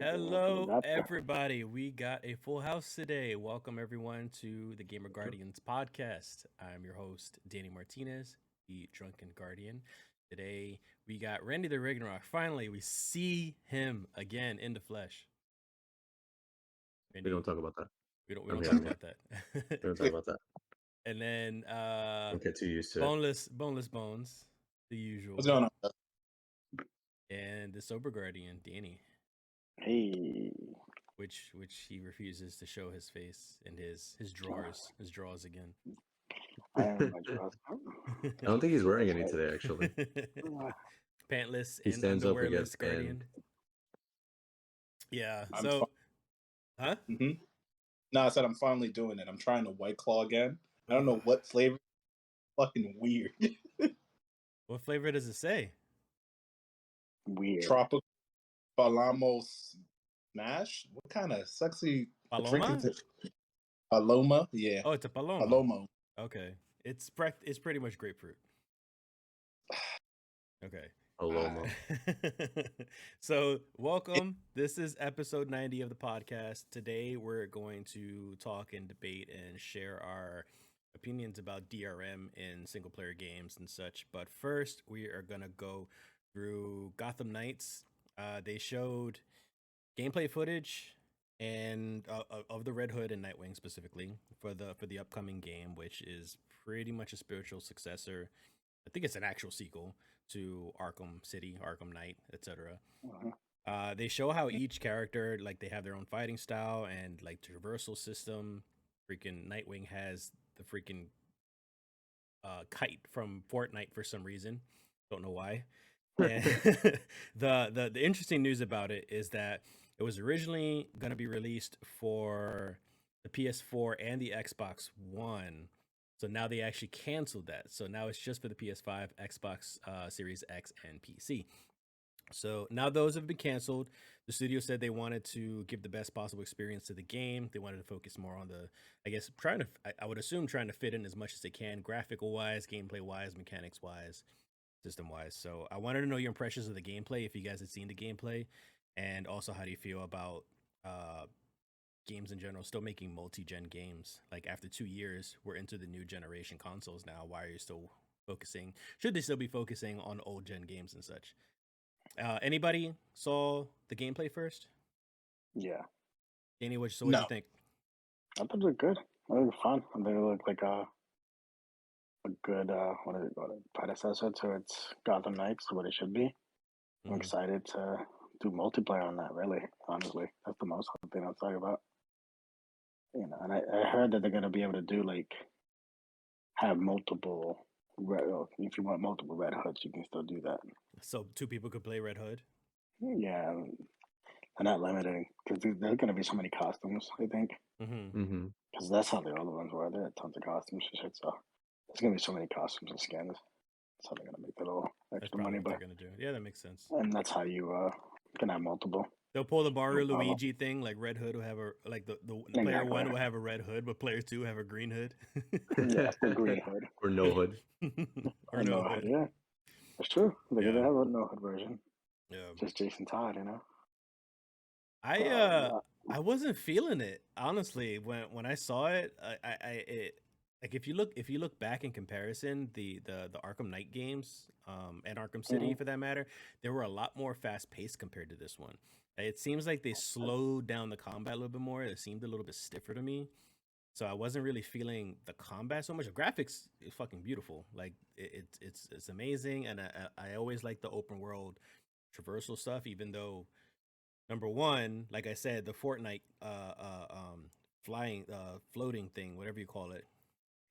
Hello, That everybody. We got a full house today. Welcome, everyone, to the Gamer Guardians podcast. I'm your host, Danny Martinez, the Drunken Guardian. Today, we got Randy the Ragnarok. Finally, we see him again in the flesh. We Randy, don't talk about that. we don't I'm talk here. about that. We don't talk about that. And then Don't get too used to it. boneless bones, the usual. What's going on? And the sober guardian, Danny. hey, which he refuses to show his face and his drawers again. I am my jaws. I don't think he's wearing any today, actually. Pantless He and stands up and underwearless gets guardian. Yeah. I'm So, huh? No, I said I'm finally doing it. I'm trying to White Claw again. I don't know what flavor. Fucking weird. What flavor does it say? Weird. Tropical Palamo Smash? What kind of sexy drink Paloma? is it? Paloma? Yeah. Oh, it's a paloma. Palomo. Okay. It's pretty much grapefruit. Okay. Paloma. So, welcome. This is episode 90 of the podcast. Today, we're going to talk and debate and share our opinions about DRM in single player games and such. But first, we are going to go through Gotham Knights. They showed gameplay footage and of the Red Hood and Nightwing specifically for the upcoming game, which is pretty much a spiritual successor. I think it's an actual sequel to Arkham City, Arkham Knight, etc. They show how each character, like, they have their own fighting style and like traversal system. Freaking Nightwing has the freaking kite from Fortnite for some reason. Don't know why. And the interesting news about it is that it was originally going to be released for the PS4 and the Xbox One. So now they actually canceled that. So now it's just for the PS5, Xbox Series X, and PC. So now those have been canceled. The studio said they wanted to give the best possible experience to the game. They wanted to focus more on I would assume trying to fit in as much as they can, graphical wise, gameplay wise, mechanics wise, system wise. So I wanted to know your impressions of the gameplay, if you guys had seen the gameplay, and also how do you feel about games in general, still making multi-gen games? Like, after 2 years, we're into the new generation consoles now. Why are you still focusing? Should they still be focusing on old gen games and such? Anybody saw the gameplay first? Yeah. Danny, what do No. you think? I thought it looked good. I think it was fun. I think it looked like a good what is it called? A predecessor to its Gotham Knights, what it should be. I'm Mhm. excited to do multiplayer on that. Really, honestly, that's the most thing I'm talking about. You know, and I heard that they're gonna be able to do like have multiple. If you want multiple Red Hoods, you can still do that. So 2 people could play Red Hood? Yeah, they're not limiting because there's gonna be so many costumes. I think. Mm-hmm. Because that's how the other ones were. There are tons of costumes and shit. So there's gonna be so many costumes and skins. That's how they're gonna make that little That's extra probably money. what But they're gonna do. Yeah, that makes sense. and that's how you can have multiple. They'll pull the Mario No problem. Luigi thing, like Red Hood will have the player Exactly. 1 will have a red hood, but player 2 have a green hood. Yeah, the green hood. Or no hood. Or no hood. Yeah, that's true. They're Yeah. gonna have a no hood version. Yeah. Just Jason Todd, you know. I wasn't feeling it, honestly. When I saw it, it, like, if you look back in comparison, the Arkham Knight games, and Arkham City for that matter, they were a lot more fast paced compared to this one. It seems like they slowed down the combat a little bit more. It seemed a little bit stiffer to me. So I wasn't really feeling the combat so much. The graphics is fucking beautiful. Like, it's amazing, and I always like the open world traversal stuff, even though, number one, like I said, the Fortnite floating thing, whatever you call it,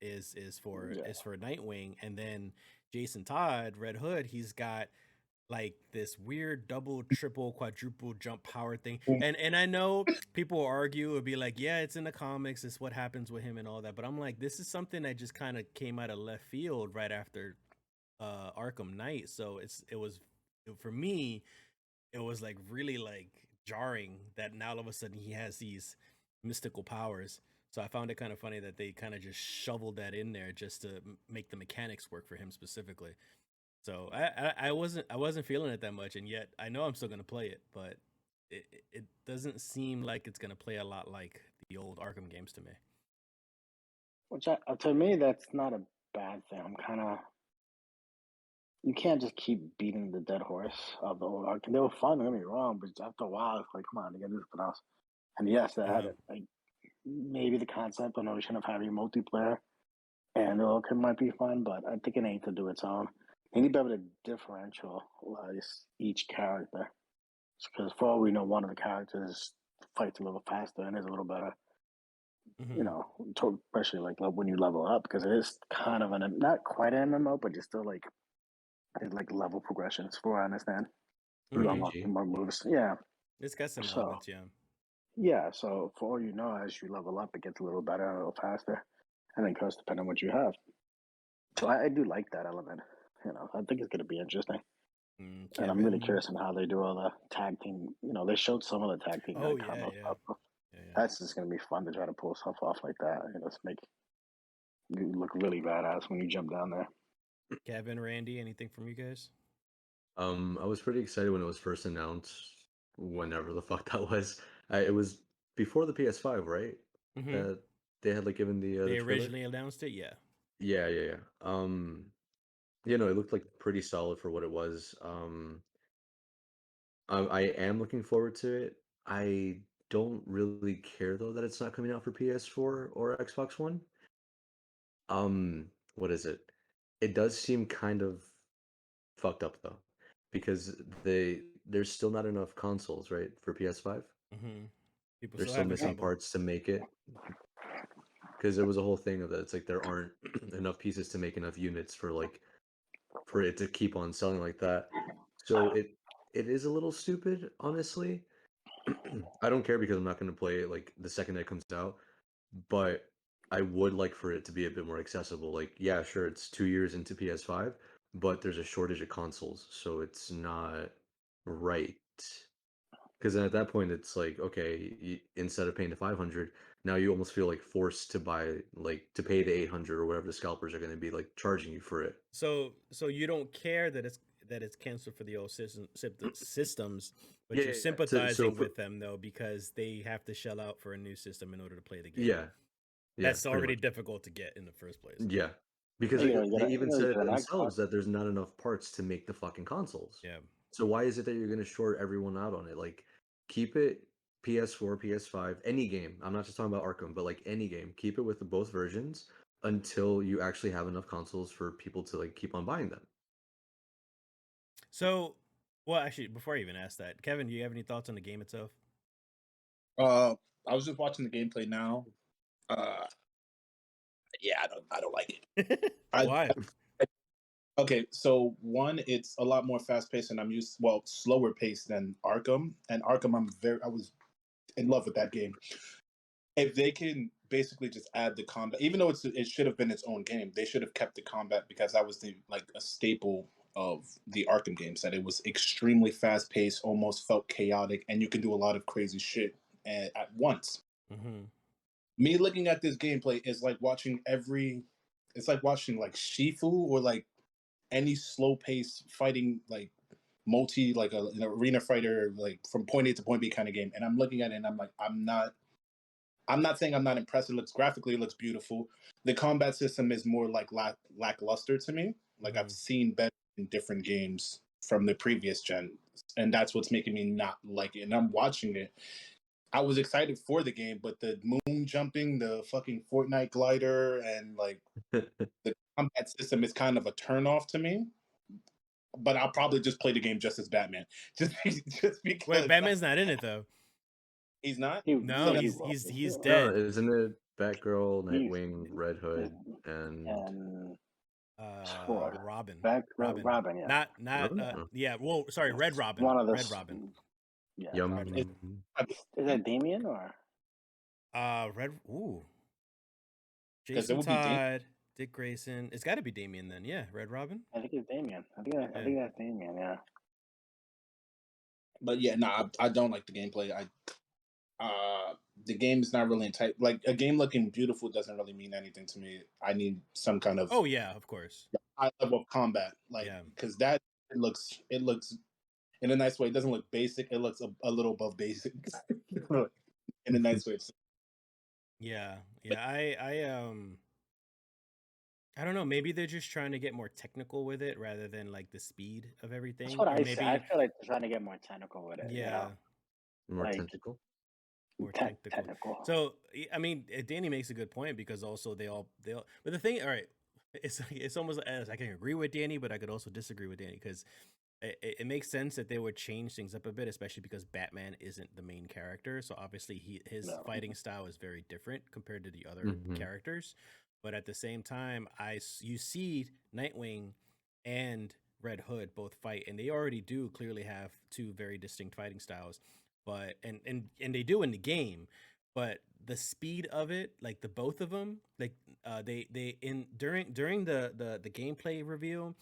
is for Nightwing. And then Jason Todd, Red Hood, he's got like this weird double, triple, quadruple jump power thing. And I know people will argue, would be like, yeah, it's in the comics, it's what happens with him and all that. But I'm like, this is something that just kind of came out of left field right after Arkham Knight. So for me, it was like really like jarring that now all of a sudden he has these mystical powers. So I found it kind of funny that they kind of just shoveled that in there just to make the mechanics work for him specifically. So I wasn't feeling it that much, and yet I know I'm still gonna play it. But it doesn't seem like it's gonna play a lot like the old Arkham games to me. Which to me, that's not a bad thing. I'm kind of you can't just keep beating the dead horse of the old Arkham. They were fun, don't get me wrong, but after a while, it's like, come on, they gotta do something else. And yes, they had Uh-huh. it. Like maybe the concept or notion of having multiplayer and the Arkham might be fun, but I think it needs to do its own. They need to be able to differentialize each character. Because for all we know, one of the characters fights a little faster and is a little better. You Mhm. know, especially like when you level up, because it is kind of an not quite an MMO, but you're still like there's like level progressions for what I understand. You Mhm. unlock RPG. more moves. Yeah. It's got some So elements, yeah. yeah, so for all you know, as you level up, it gets a little better, a little faster, and then costs depending on what you have. So I do like that element. You know, I think it's going to be interesting, and I'm really Kevin. curious on how they do all the tag team. You know, they showed some of the tag team Oh yeah, combos. yeah, yeah, yeah. That's just going to be fun to try to pull stuff off like that. You know, just make you look really badass when you jump down there. Kevin, Randy, anything from you guys? I was pretty excited when it was first announced, whenever the fuck that was. It was before the PS5, right? Mm-hmm. That they had like given the They trailer. originally announced it, yeah. Yeah. You know, it looked like pretty solid for what it was. I am looking forward to it. I don't really care though that it's not coming out for PS4 or Xbox One. What is it? It does seem kind of fucked up though, because there's still not enough consoles, right, for PS5. Mm-hmm. People They're still still having missing trouble. parts to make it, because there was a whole thing of that. It's like there aren't enough pieces to make enough units for it to keep on selling like that. So it is a little stupid, honestly. I don't care because I'm not going to play it like the second that it comes out, but I would like for it to be a bit more accessible. Like, yeah, sure, it's 2 years into PS5, but there's a shortage of consoles, so it's not right. Because then at that point, it's like, okay, instead of paying the 500, now you almost feel like forced to buy, like, to pay the 800 or whatever the scalpers are going to be like charging you for it. So you don't care that it's canceled for the old systems, but Yeah, you're yeah. So sympathizing for with them though because they have to shell out for a new system in order to play the game. yeah, That's pretty already much. difficult to get in the first place. Yeah, because You know, they even you said it get an themselves Xbox. that there's not enough parts to make the fucking consoles. Yeah. So why is it that you're going to short everyone out on it? Like, keep it PS4, PS5, any game. I'm not just talking about Arkham, but like any game. Keep it with both versions until you actually have enough consoles for people to like keep on buying them. So, well, actually, before I even ask that, Kevin, do you have any thoughts on the game itself? I was just watching the gameplay now. Yeah, I don't like it. Why? Okay, so one, it's a lot more fast paced, and slower paced than Arkham. And Arkham, I was in love with that game. If they can basically just add the combat, even though it should have been its own game, they should have kept the combat because that was a staple of the Arkham games. That it was extremely fast paced, almost felt chaotic, and you can do a lot of crazy shit at once. Mm-hmm. Me looking at this gameplay is like watching it's like watching like Shifu or like any slow pace fighting like an arena fighter like from point A to point B kind of game. And I'm looking at it and I'm like, I'm not saying I'm not impressed. It looks beautiful. The combat system is more like lackluster to me. Like Mm-hmm. I've seen better in different games from the previous gen, and that's what's making me not like it. And I'm watching it. I was excited for the game, but the moon jumping, the fucking Fortnite glider, and like the combat system is kind of a turnoff to me. But I'll probably just play the game just as Batman, just Wait, because Batman's not in it though. he's not. No, He he's will he's be. he's No, dead. isn't it Batgirl, He's Nightwing, Red Hood, and and for Robin. Robin, yeah. Not oh, yeah, well, sorry, Red Robin. One of the Red Robin. yeah, yum. Robin. Red Is that Damien or Red ooh. because it Jason would be Todd, Dick Grayson. It's got to be Damien then. Yeah, Red Robin. I think it's Damien. I think that's Damien, yeah. But yeah, I don't like the gameplay. The game is not really in type. Like a game looking beautiful doesn't really mean anything to me. I need some kind of Oh yeah, of course. high level of combat, like Yeah. because that it looks in a nice way. It doesn't look basic. It looks a little above basic in a nice way. Yeah, yeah. I don't know. Maybe they're just trying to get more technical with it rather than like the speed of That's everything, what or I say. I maybe feel like they're trying to get more technical with it. yeah, More Like tentacle. more technical. technical. So I mean, Danny makes a good point because also they all. But the thing, all right, it's almost as I can agree with Danny, but I could also disagree with Danny because it makes sense that they would change things up a bit, especially because Batman isn't the main character. So obviously, his No. fighting style is very different compared to the other Mhm. characters. But at the same time, you see Nightwing and Red Hood both fight, and they already do clearly have two very distinct fighting styles. But and they do in the game, but the speed of it, like the both of them, like they in during the gameplay reveal,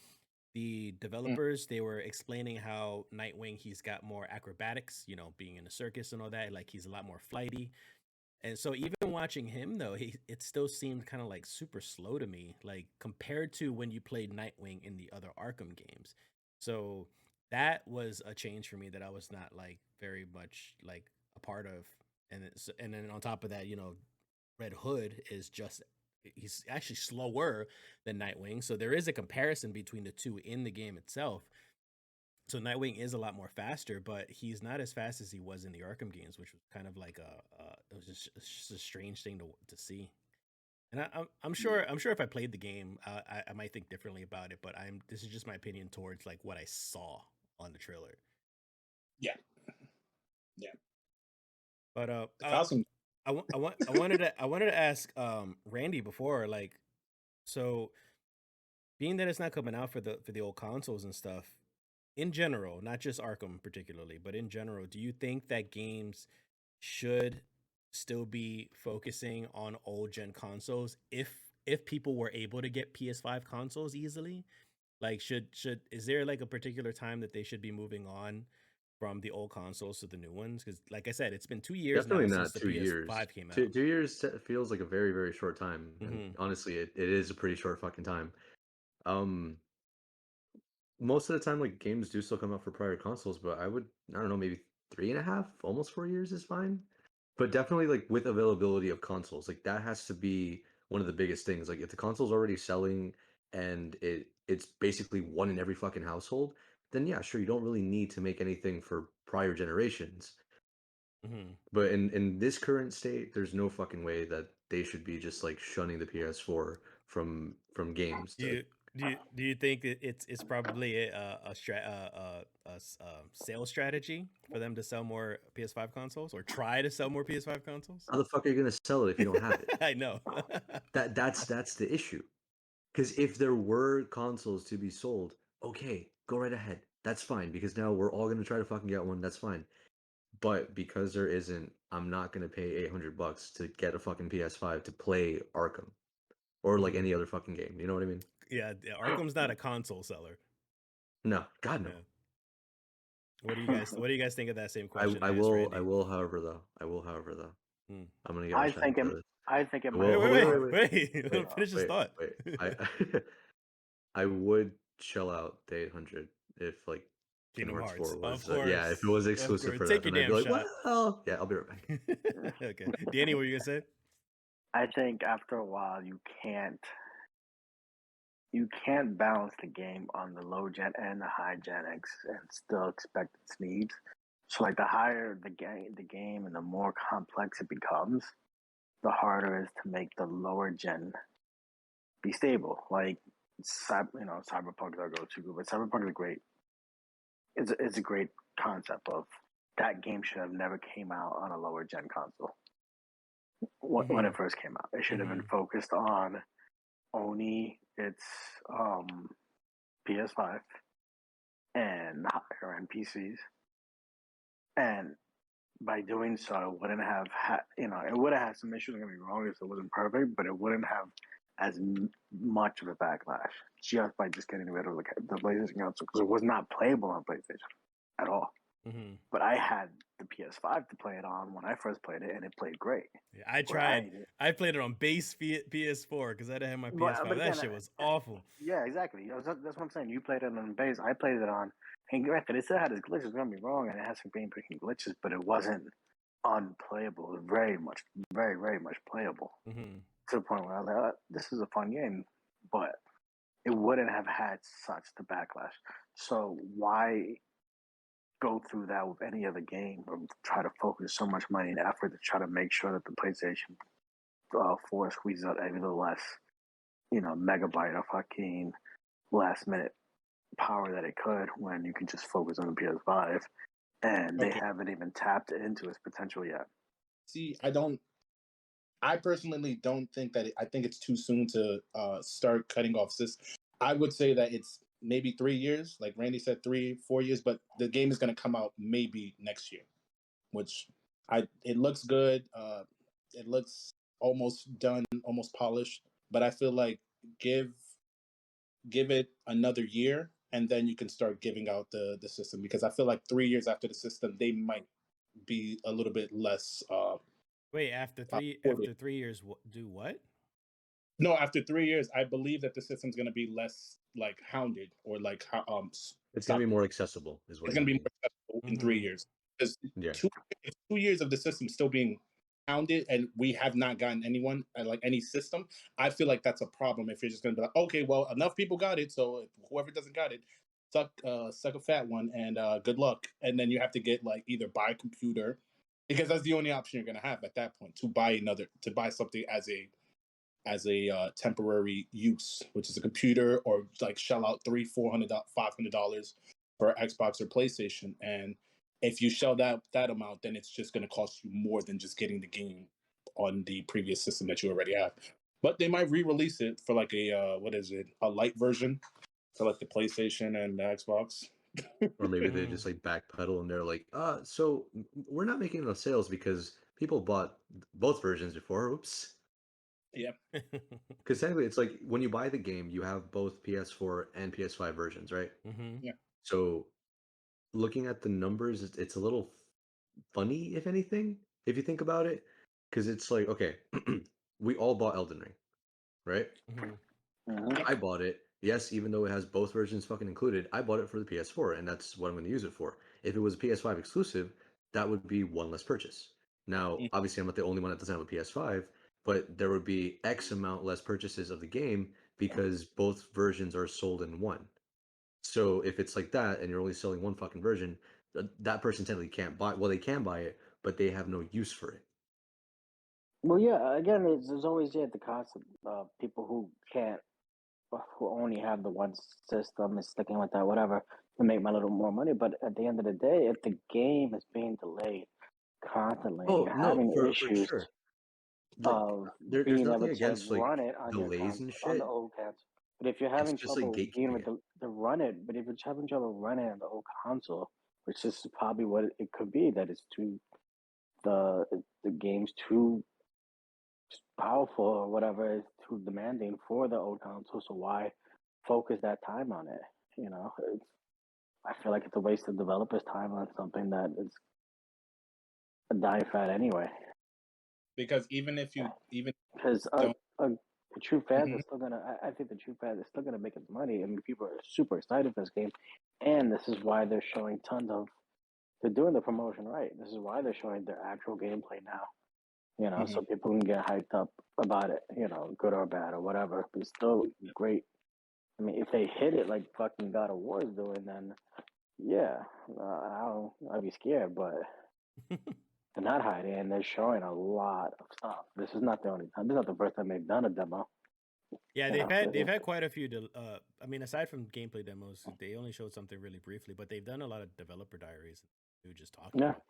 the developers they were explaining how Nightwing he's got more acrobatics, you know, being in a circus and all that, like he's a lot more flighty. And so even watching him though, it still seemed kind of like super slow to me, like compared to when you played Nightwing in the other Arkham games. So that was a change for me that I was not like very much like a part of. And then on top of that, you know, Red Hood is just he's actually slower than Nightwing. So there is a comparison between the two in the game itself. So Nightwing is a lot more faster, but he's not as fast as he was in the Arkham games, which was kind of like it was just a strange thing to see. And I'm sure if I played the game, I might think differently about it. But this is just my opinion towards like what I saw on the trailer. Yeah, yeah. But The costume. I wanted to ask Randy before, like, so being that it's not coming out for the old consoles and stuff, in general, not just Arkham particularly, but in general, do you think that games should still be focusing on old gen consoles if people were able to get PS5 consoles easily? Like should is there like a particular time that they should be moving on from the old consoles to the new ones? Because like I said, it's been 2 years Definitely now since not the 2 years. PS5 came Two out. 2 years feels like a very, very short time, and Hmm. honestly, it is a pretty short fucking time. Um, most of the time, like games do still come out for prior consoles, but I don't know, maybe 3.5, almost 4 years is fine. But definitely, like with availability of consoles, like that has to be one of the biggest things. Like if the console's already selling and it's basically one in every fucking household, then yeah, sure, you don't really need to make anything for prior generations. Hmm. But in this current state, there's no fucking way that they should be just like shunning the PS4 from games. Do you do you think that it's probably a sales strategy for them to sell more PS5 consoles or try to sell more PS5 consoles? How the fuck are you gonna sell it if you don't have it? I know. That's the issue. Because if there were consoles to be sold, okay, go right ahead. That's fine. Because now we're all gonna try to fucking get one. That's fine. But because there isn't, I'm not gonna pay $800 to get a fucking PS5 to play Arkham or like Mhm. any other fucking game. You know what I mean? Yeah, Arkham's not a console seller. No, God no. Yeah. What do you guys think of that same I question I I asked will I Randy? will, however though. I will, however though. Hmm. I'm gonna get my I chat think it. together. I think it might Wait, Well, be wait, wait, wait, wait, hard. wait, wait. wait, Finish his wait, thought. wait. I would shell out the 800 if like Kingdom Kingdom Hearts Hearts, 4 of was yeah, if it course, was of exclusive course. for that, Take your then I'd be damn like, shot. well, yeah, I'll be right back. Okay, Danny, what were you gonna say? I think after a while you can't balance the game on the low gen and the high gen and still expect its needs. So like the higher the game and the more complex it becomes, the harder it is to make the lower gen be stable. Like Cyberpunk is our go-to, but Cyberpunk is a great. It's a great concept of that game should have never came out on a lower gen console when Hmm. it first came out. It should have Hmm. been focused on only its PS5 and higher end PCs, and by doing so, it wouldn't have it would have had some issues. Don't get me wrong, if it wasn't perfect, but it wouldn't have as much of a backlash just by just getting rid of the PlayStation console because it was not playable on PlayStation at all. Mm-hmm. But I had the PS5 to play it on when I first played it, and it played great. Yeah, I Where tried. I played it on base PS4 because I didn't have my PS5. but That again, shit was awful. yeah, exactly. That's what I'm saying. You played it on base. I played it on, and granted, it still had its glitches. Don't get me wrong, and it has some game breaking glitches, but it wasn't unplayable. It was very much playable Mm-hmm. to the point where I was like, this is a fun game, but it wouldn't have had such the backlash. So why go through that with any other game or try to focus so much money and effort to try to make sure that the PlayStation 4 squeezes out every little less, megabyte of fucking last minute power that it could when you can just focus on the PS5 and they Okay. haven't even tapped into its potential yet. See, I personally don't think that I think it's too soon to start cutting off this. I would say that it's maybe 3 years, like Randy said, 3, 4 years, but the game is going to come out maybe next year, which it looks good. It looks almost done, almost polished, but I feel like give give it another year and then you can start giving out the system, because I feel like 3 years after the system they might be a little bit less Wait, after supported. 3 years, do what? No, after 3 years, I believe that the system's going to be less like hounded or like It's gonna be stopped. more accessible, is what It's you going to be mean. more accessible in Mm-hmm. 3 years, because Yeah. two 2 years of the system still being hounded, and we have not gotten anyone like any system. I feel like that's a problem if you're just going to be like, okay, well, enough people got it, so whoever doesn't got it, suck a fat one, and good luck. And then you have to get like either buy a computer, because that's the only option you're going to have at that point, to buy something as a temporary use, which is a computer, or like shell out $300, $400, $500 for Xbox or PlayStation. And if you shell that amount, then it's just going to cost you more than just getting the game on the previous system that you already have. But they might re-release it for like a light version for like the PlayStation and the Xbox. Or maybe they Mm-hmm. just like backpedal and they're like, so we're not making enough sales because people bought both versions before. Oops. Yeah. Because technically, it's like when you buy the game, you have both PS4 and PS5 versions, right? Mm-hmm. Yeah. So looking at the numbers, it's a little funny, if anything, if you think about it. Because it's like, okay, we all bought Elden Ring, right? Mm-hmm. Mm-hmm. I bought it. Yes, even though it has both versions fucking included, I bought it for the PS4, and that's what I'm going to use it for. If it was a PS5 exclusive, that would be one less purchase. Now, Mm. obviously, I'm not the only one that doesn't have a PS5, but there would be X amount less purchases of the game because both versions are sold in one. So if it's like that, and you're only selling one fucking version, that person technically can't buy. Well, they can buy it, but they have no use for it. Well, yeah, again, there's always the concept of people who only have the one system and sticking with that, whatever, to make my little more money. But at the end of the day, if the game is being delayed constantly and Oh you're no, having for issues sure. Like of there's being nothing able to against like run it on your delays and console, on the shit. old console, but if you're It's having just like trouble being gatekeeping able it. to run it, but if you're having trouble running on the old console, which is probably what it could be, that it's too the the game's too powerful or whatever, is too demanding for the old console. So why focus that time on it? I feel like it's a waste of developers' time on something that is a die fat anyway. Because even if you even Because don't. the true fans are Mhm. still gonna. I think the true fans are still gonna make its money. I mean, people are super excited for this game, and this is why they're showing tons of. They're doing the promotion right. This is why they're showing their actual gameplay now. So Mhm. people can get hyped up about it. Good or bad or whatever. But it's still great. I mean, if they hit it like fucking God of War is doing, then yeah, I'd be scared. But they're not hiding, and they're showing a lot of stuff. This is not the only time. This is not the first time they've done a demo. Yeah, You know, they've had quite a few. I mean, aside from gameplay demos, they only showed something really briefly, but they've done a lot of developer diaries. Who just talking yeah. about.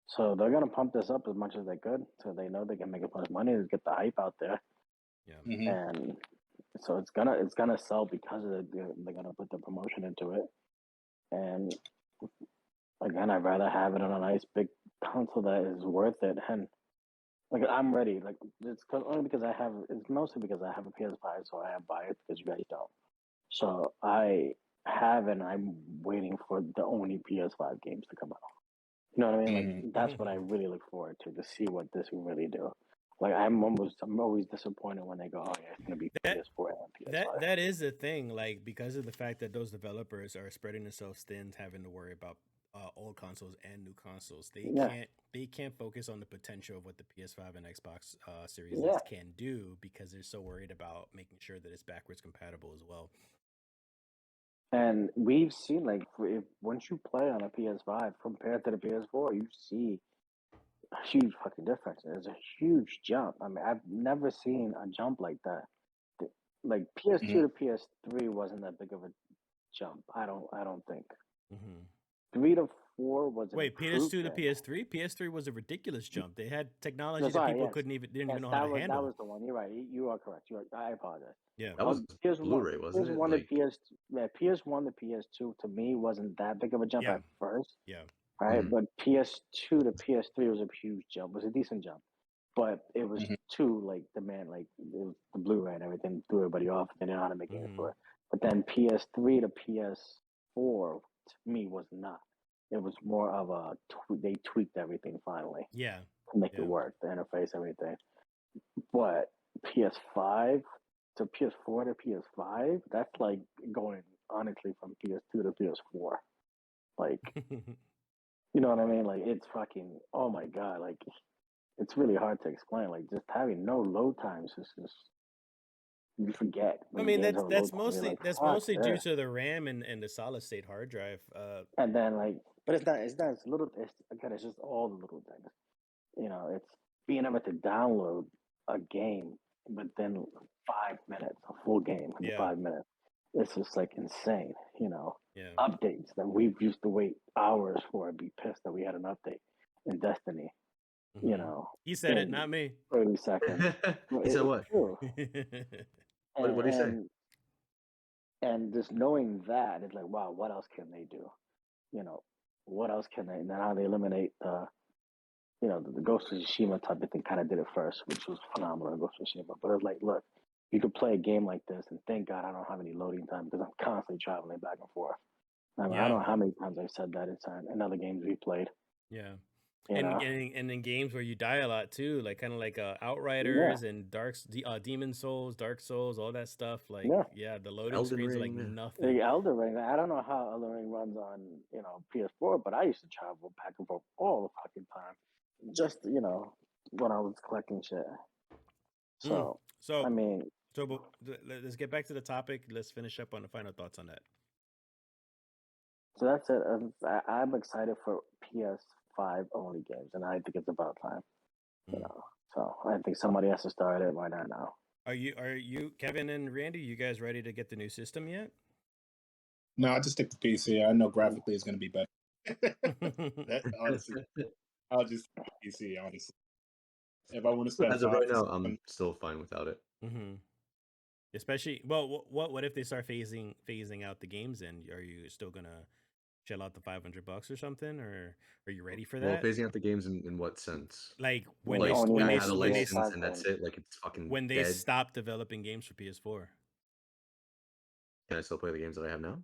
So they're gonna pump this up as much as they could, so they know they can make as much money to get the hype out there, Yeah. Mhm. and so it's gonna sell because they're gonna put the promotion into it. And again, I'd rather have it on a nice big console that is worth it. And like I'm ready. Like only because I have. It's mostly because I have a PS5, so I buy it because you guys don't. So I have, and I'm waiting for the only PS5 games to come out. You know what I mean? Like that's what I really look forward to see what this will really do. Like I'm always disappointed when they go, oh yeah, it's gonna be That PS4 and PS5. that is the thing. Like because of the fact that those developers are spreading themselves thin, having to worry about old consoles and new consoles, Yeah, they can't focus on the potential of what the PS5 and Xbox Series yeah. X can do because they're so worried about making sure that it's backwards compatible as well. And we've seen like if once you play on a PS5 compared to the PS4, you see a huge fucking difference. There's a huge jump. I mean, I've never seen a jump like that. Like PS2 to PS3 wasn't that big of a jump. I don't think. Mm-hmm. 3 to 4 was an Wait, PS2 to improvement. PS3? PS3 was a ridiculous jump. They had technology That's that right. people Yes, didn't even yes. know how to That handle. was the one. You're right. You are correct. I apologize. Yeah. That was PS1, Blu-ray, wasn't it? PS1 to Like, PS1 to PS2 to me wasn't that big of a jump Yeah. at first, Yeah. right? Mhm. But PS2 to PS3 was a huge jump. It was a decent jump, but it was too like the man like it was the Blu-ray and everything threw everybody off. They didn't know how to make games for it. But then PS3 to PS4 to me was not. It was more of a they tweaked everything finally Yeah. to make Yeah. it work, the interface, everything. But PS5 to PS4 to PS5, that's like going honestly from PS2 to PS4. Like, you know what I mean? Like, it's fucking, oh my God. Like, it's really hard to explain. Like, just having no load times is just, you forget I when mean games have load that's time. You're mostly like, fuck due this. to the RAM and the solid state hard drive. And then, like, but it's little, again, it's just all the little things. You know, it's being able to download a game within 5 minutes, a full game in Yeah. 5 minutes. It's just like insane, you know. Yeah. Updates that we've used to wait hours for and be pissed that we had an update in Destiny, you know, He said it, in not me. 30 seconds. He said It's what? true. What did he say? And just knowing that, it's like, wow, what else can they do? You know, what else can they? And then how they eliminate the Ghost of Tsushima type of thing kind of did it first, which was phenomenal, Ghost of Tsushima. But it was like, look, you could play a game like this, and thank God I don't have any loading time because I'm constantly traveling back and forth. I mean, I don't know how many times I've said that in other games we played. Yeah. You And know? in games where you die a lot too, like kind of like Outriders and Demon Souls, Dark Souls, all that stuff. Like the loading Elden screens are like Ring. nothing. The Elden Ring. I don't know how Elden Ring runs on PS4, but I used to travel back and forth all the fucking time, just when I was collecting shit. So I mean, but let's get back to the topic. Let's finish up on the final thoughts on that. so that's it. I'm excited for PS5 only games, and I think it's about time. You know, so I think somebody has to start it. Why not now? Are you Kevin and Randy? You guys ready to get the new system yet? No, I just stick to PC. I know graphically it's going to be better. Honestly, I'll just stick to PC. Honestly, if I want to spend as of right now, I'm still fine without it. Especially, well, what if they start phasing out the games? And are you still gonna shell out the $500 or something, or are you ready for that? Well, phasing out the games in what sense? Like when I had a when license and that's it. Like it's fucking when they dead. stop developing games for PS4. Can I still play the games that I have now?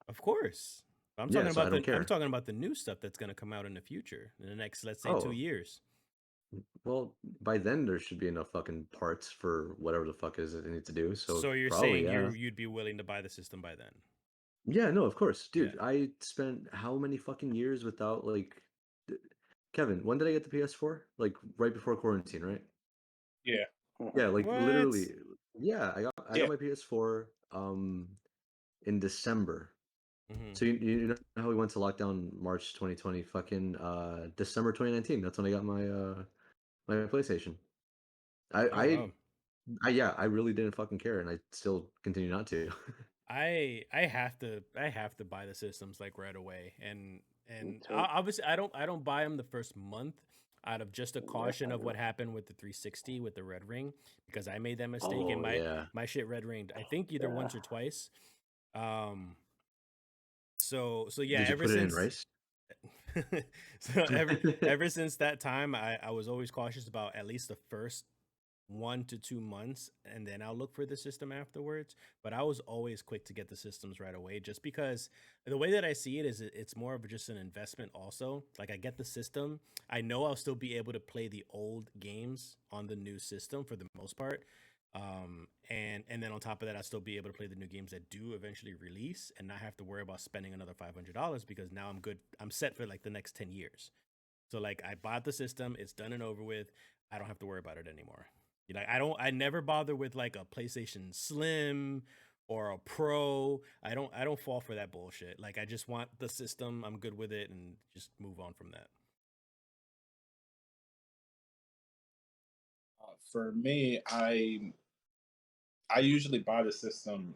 Of course. I'm talking about the new stuff that's gonna come out in the future, in the next, let's say, 2 years. Well, by then there should be enough fucking parts for whatever the fuck is it they need to do. So you're probably, saying you'd be willing to buy the system by then? Yeah, no, of course, dude. Yeah. I spent how many fucking years without Kevin, when did I get the PS4? Like right before quarantine, right? Yeah. Yeah, like literally. Yeah, I got my PS4 in December. So you know how we went to lockdown March 2020, fucking December 2019. That's when I got my my PlayStation. I really didn't fucking care, and I still continue not to. I have to buy the systems like right away, and obviously I don't buy them the first month out of just a caution of what happened with the 360 with the red ring, because I made that mistake and my shit red ringed I think either once or twice. So yeah, Did you put it in rice? So ever since that time, I was always cautious about at least the first 1 to 2 months and then I'll look for the system afterwards. But I was always quick to get the systems right away just because the way that I see it is it's more of just an investment also. Like I get the system, I know I'll still be able to play the old games on the new system for the most part. And then on top of that, I'll still be able to play the new games that do eventually release and not have to worry about spending another $500 because now I'm good. I'm set for like the next 10 years. So like I bought the system, it's done and over with. I don't have to worry about it anymore. You know, I never bother with like a PlayStation Slim or a Pro. I don't fall for that bullshit. Like I just want the system, I'm good with it and just move on from that. For me, I usually buy the system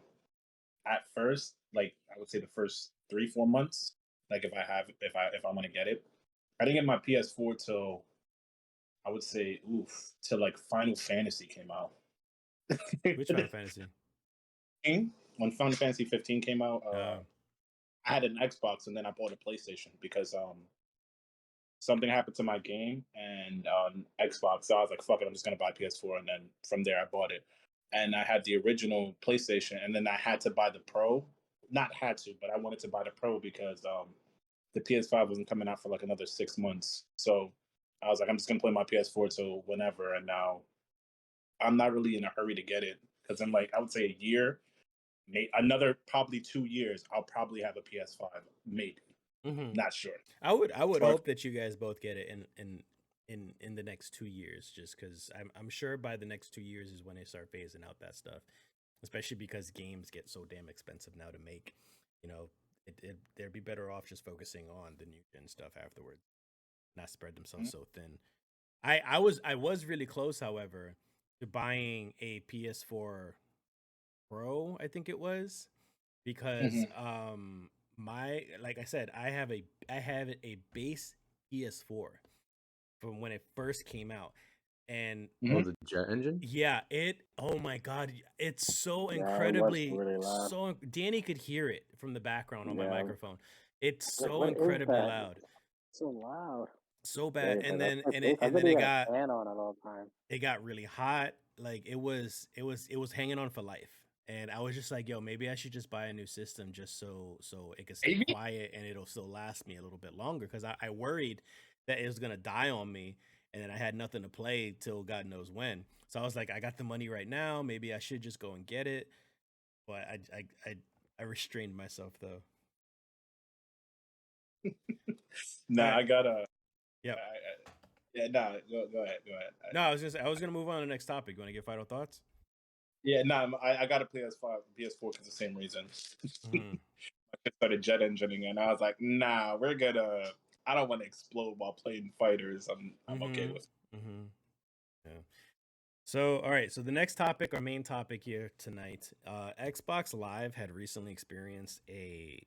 at first, like I would say the first 3 4 months. Like if I want to get it, I didn't get my PS4 till I would say till like Final Fantasy came out. Which Final Fantasy? When Final Fantasy 15 came out, Uh, I had an Xbox and then I bought a PlayStation because something happened to my game and on Xbox. So I was like, fuck it, I'm just gonna buy PS4, and then from there I bought it. And I had the original PlayStation, and then I had to buy the Pro. Not had to, but I wanted to buy the Pro because the PS5 wasn't coming out for like another 6 months. So I was like, I'm just gonna play my PS4 till whenever. And now I'm not really in a hurry to get it because I'm like, I would say a year, another probably 2 years, I'll probably have a PS5, maybe. mhm. Not sure. I would But hope that you guys both get it in the next 2 years, just because I'm sure by the next 2 years is when they start phasing out that stuff, especially because games get so damn expensive now to make. You know, they'd be better off just focusing on the new gen stuff afterwards, not spread themselves so thin. I was really close, however, to buying a PS4 Pro, I think it was, because mhm, my like I said, I have a base PS4 from when it first came out. And Oh, mhm. the jet engine? yeah, oh my god, it's so Yeah, it was incredibly really loud. Danny could hear it from the background on my Yeah. microphone. It's so What is incredibly that? loud. So loud. So bad. Wait, but And that's then my and base. it I and thought then you it had a got fan on at all times. it got really hot. Like it was hanging on for life. And I was just like, yo, maybe I should just buy a new system just so it can stay Maybe. quiet and it'll still last me a little bit longer. Cause I worried that it was gonna die on me and then I had nothing to play till God knows when. So I was like, I got the money right now. Maybe I should just go and get it. But I restrained myself though. All Nah, right. I gotta. Yep. Yeah, nah. Go ahead. Go ahead. No, I was gonna move on to the next topic. You wanna get final thoughts? Yeah, nah. I got a PS5, PS4 because the same reason. Hmm. I started jet engineering, and I was like, nah, we're gonna. I don't want to explode while playing fighters. I'm okay Hmm. with. Hmm. Yeah. So, all right. So the next topic, our main topic here tonight, Xbox Live had recently experienced a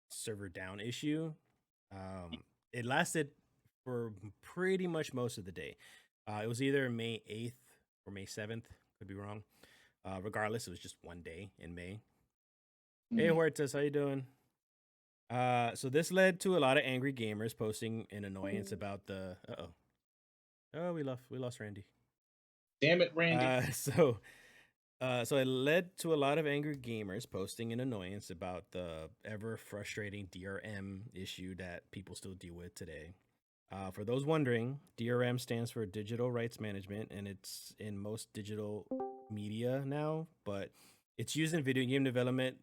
server down issue. It lasted for pretty much most of the day. It was either May 8th or May 7th. Could be wrong. Regardless, it was just one day in May. Hey, Mhm. Huertas, how you doing? So this led to a lot of angry gamers posting an annoyance about the. Oh, we lost Randy. Damn it, Randy. Uh, so so it led to a lot of angry gamers posting an annoyance about the ever frustrating DRM issue that people still deal with today. For those wondering, DRM stands for Digital Rights Management, and it's in most digital media now, but it's used in video game development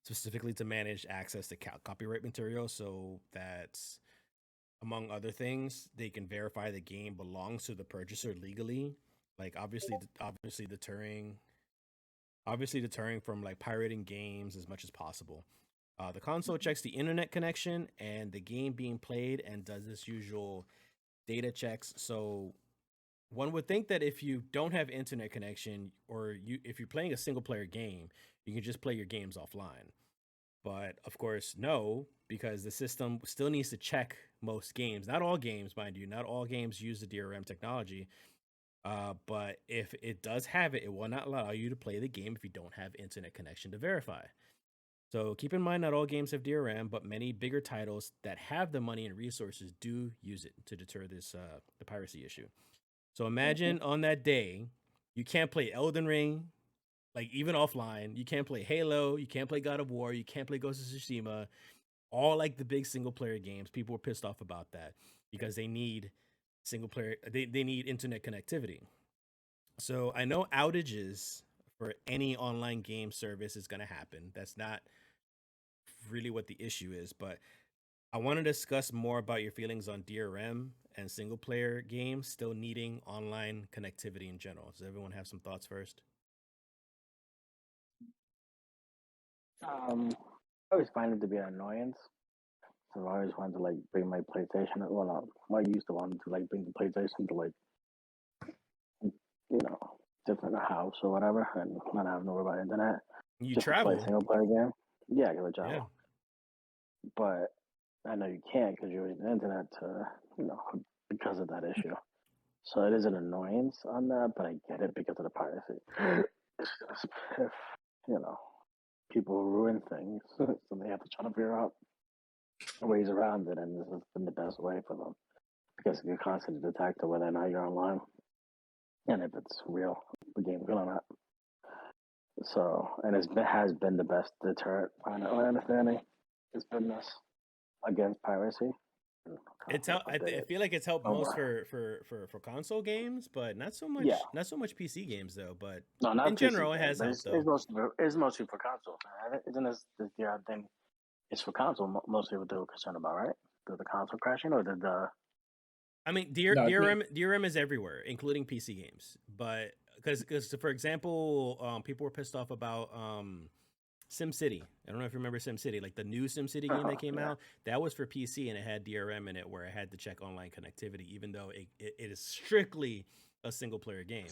specifically to manage access to copyright material so that, among other things, they can verify the game belongs to the purchaser legally. Like obviously deterring from like pirating games as much as possible. The console checks the internet connection and the game being played and does this usual data checks. So one would think that if you don't have internet connection or if you're playing a single player game, you can just play your games offline. But of course, no, because the system still needs to check most games. Not all games, mind you. Not all games use the DRM technology. But if it does have it, it will not allow you to play the game if you don't have internet connection to verify. So keep in mind, not all games have DRM, but many bigger titles that have the money and resources do use it to deter this the piracy issue. So imagine on that day, you can't play Elden Ring, like even offline. You can't play Halo. You can't play God of War. You can't play Ghost of Tsushima. All like the big single player games. People were pissed off about that because they need single player. They need internet connectivity. So I know outages for any online game service is going to happen. That's not really what the issue is, but I want to discuss more about your feelings on DRM and single player games still needing online connectivity in general. Does everyone have some thoughts first? I always find it to be an annoyance. So I always wanted to like bring my PlayStation. Well, I used to want to like bring the PlayStation to like different house or whatever, and not have no about internet. You just to play a travel. single player game. Yeah, because I travel. Yeah. But I know you can't because you're using the internet to, because of that issue. So it is an annoyance on that, but I get it because of the piracy. It's just if, people ruin things, so they have to try to figure out ways around it, and this has been the best way for them because you're constantly detected whether or not you're online and if it's real, the game's real or not. So, and it has been the best deterrent, my understanding. It's been this against piracy. It's I feel like it's helped most for console games, but not so much. Yeah. Not so much PC games though. But no, not in PC general, games, it has helped though. it's mostly for console. Isn't this the other thing? It's for console mostly what they were concerned about, right? The console crashing or the. I mean, No, DRM is everywhere, including PC games. But because for example, people were pissed off about SimCity. I don't know if you remember SimCity, like the new SimCity game that came out. That was for PC and it had DRM in it, where I had to check online connectivity, even though it is strictly a single player game.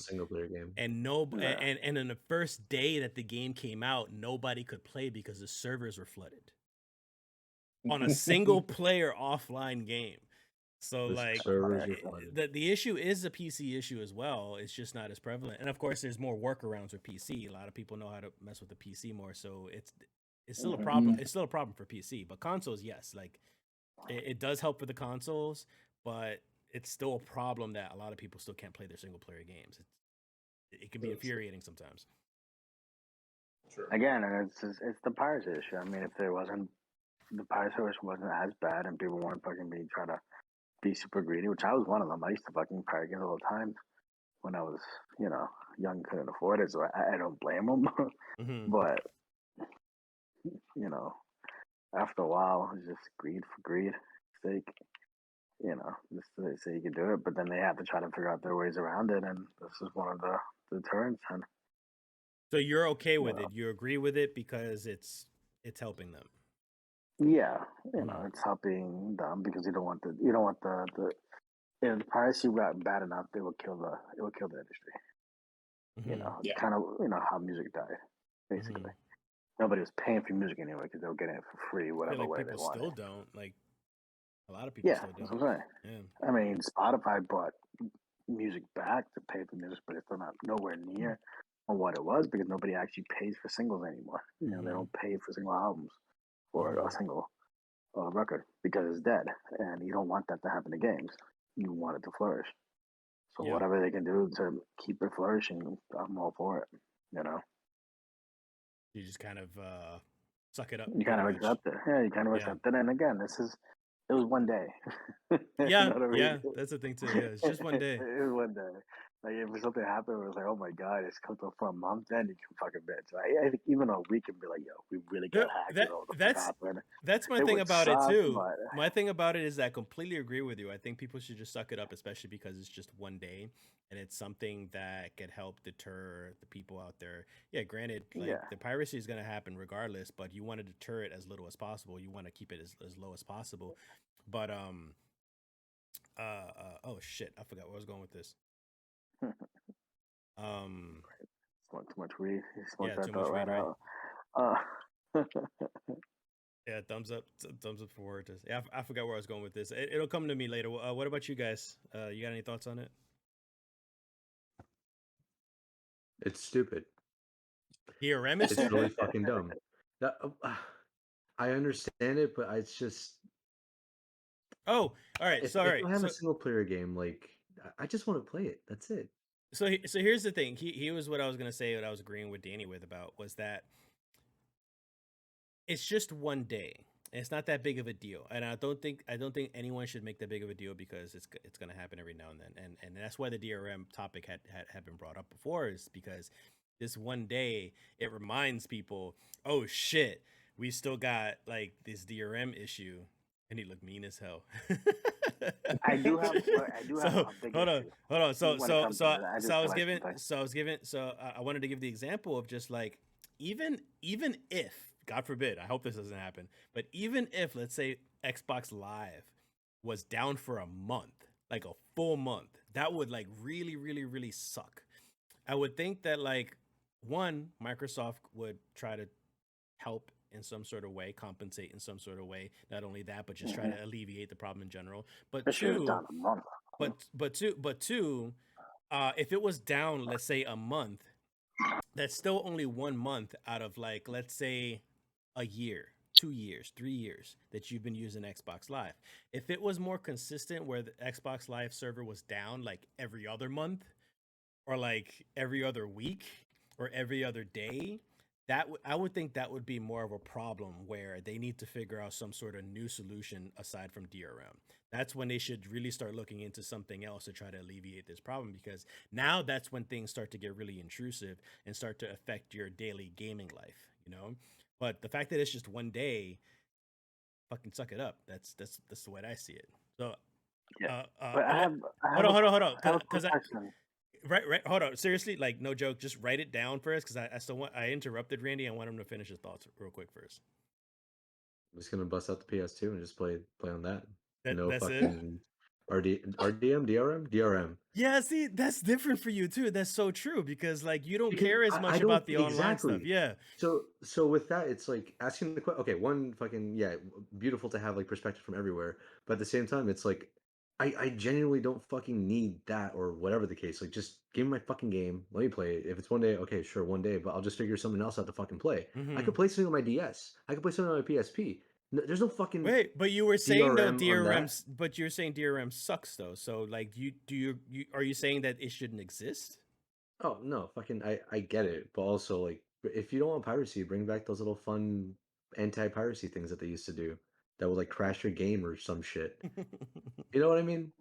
And and in the first day that the game came out, nobody could play because the servers were flooded on a single player offline game. So like the issue is a PC issue as well. It's just not as prevalent. And of course there's more workarounds with PC. A lot of people know how to mess with the PC more. So it's still a problem. It's still a problem for PC. But consoles, yes. Like it does help for the consoles, but it's still a problem that a lot of people still can't play their single player games. It can be infuriating sometimes. Sure. Again, and it's the piracy issue. I mean, if there wasn't the piracy issue wasn't as bad and people weren't fucking being trying to be super greedy, which I was one of them. I used to fucking pirate games all the time when I was, young, couldn't afford it, so I don't blame them. But, after a while, it's just greed for greed's sake. Just they say you can do it, but then they have to try to figure out their ways around it, and this is one of the deterrents. And so you're okay with it? You agree with it because it's helping them? Yeah, it's helping them because you don't want the if the piracy got bad enough, it would kill the industry. Kind of how music died, basically. Nobody was paying for music anyway because they were getting it for free, whatever way they wanted. People still don't. Like a lot of people still don't. That's what I'm saying. Yeah. I mean, Spotify brought music back to pay for music, but it's still not nowhere near on what it was because nobody actually pays for singles anymore. They don't pay for single albums or a single record because it's dead, and you don't want that to happen to games. You want it to flourish. So whatever they can do to keep it flourishing, I'm all for it. You just kind of suck it up. You kind of accept it. Yeah, you kind of accept it. And again, it was one day. Yeah, that's the thing too. Yeah, it's just one day. It was one day. Like if something happened, it was like, oh my god, it's come to for a month. Then you can fucking bitch. I think even a week can be like, yo, we really got hacked. That's my thing about it too. My thing about it is that I completely agree with you. I think people should just suck it up, especially because it's just one day and it's something that could help deter the people out there. Yeah, granted, the piracy is going to happen regardless, but you want to deter it as little as possible. You want to keep it as low as possible. But oh shit, I forgot where I was going with this. Smoke too much weed. Yeah, too much weed, right? Yeah, thumbs up for word. Yeah, I forgot where I was going with this. It'll come to me later. What about you guys? You got any thoughts on it? It's stupid. DRM is it's really fucking dumb. I understand it, but it's just. Oh, all right. If sorry. you have a single player game, like I just want to play it. That's it. So here's the thing. He was what I was gonna say. What I was agreeing with Danny with about was that it's just one day. And it's not that big of a deal, and I don't think anyone should make that big of a deal because it's going to happen every now and then, and that's why the DRM topic had been brought up before, is because this one day it reminds people, oh shit, we still got like this DRM issue, and he looked mean as hell. I do have a big hold issue. on. When it comes to that. I just I was realized giving something. I wanted to give the example of just like even if, God forbid, I hope this doesn't happen, but even if, let's say, Xbox Live was down for a month, like a full month, that would like really, really, really suck. I would think that like one, Microsoft would try to help in some sort of way, compensate in some sort of way. Not only that, but just try to alleviate the problem in general. But It should have two, done a month. but two, if it was down, let's say a month, that's still only 1 month out of like, let's say, a year, 2 years, 3 years that you've been using Xbox Live. If it was more consistent where the Xbox Live server was down like every other month or like every other week or every other day, I would think that would be more of a problem where they need to figure out some sort of new solution aside from DRM. That's when they should really start looking into something else to try to alleviate this problem, because now that's when things start to get really intrusive and start to affect your daily gaming life, you know? But the fact that it's just one day, fucking suck it up. That's the way I see it. So, Yeah. But I have hold on, a quick because question. right, hold on, seriously, like no joke, just write it down first, because I interrupted Randy. I want him to finish his thoughts real quick first. I'm just gonna bust out the PS2 and just play on that. No That's it. fucking RDM, DRM. Yeah, see, that's different for you too. That's so true, because like you don't Because care as much don't about the online stuff. exactly. Yeah. So with that, it's like asking the question. Okay, one fucking beautiful to have like perspective from everywhere, but at the same time, it's like I genuinely don't fucking need that or whatever the case. Like, just give me my fucking game, let me play it. If it's one day, okay, sure, one day, but I'll just figure something else out to fucking play. I could play something on my DS. I could play something on my PSP. No, there's no fucking Wait, but you were saying though DRM on that. but you're saying DRM sucks though. So like, you are you saying that it shouldn't exist? Oh no, fucking I get it, but also like if you don't want piracy, bring back those little fun anti-piracy things that they used to do that would like crash your game or some shit. You know what I mean?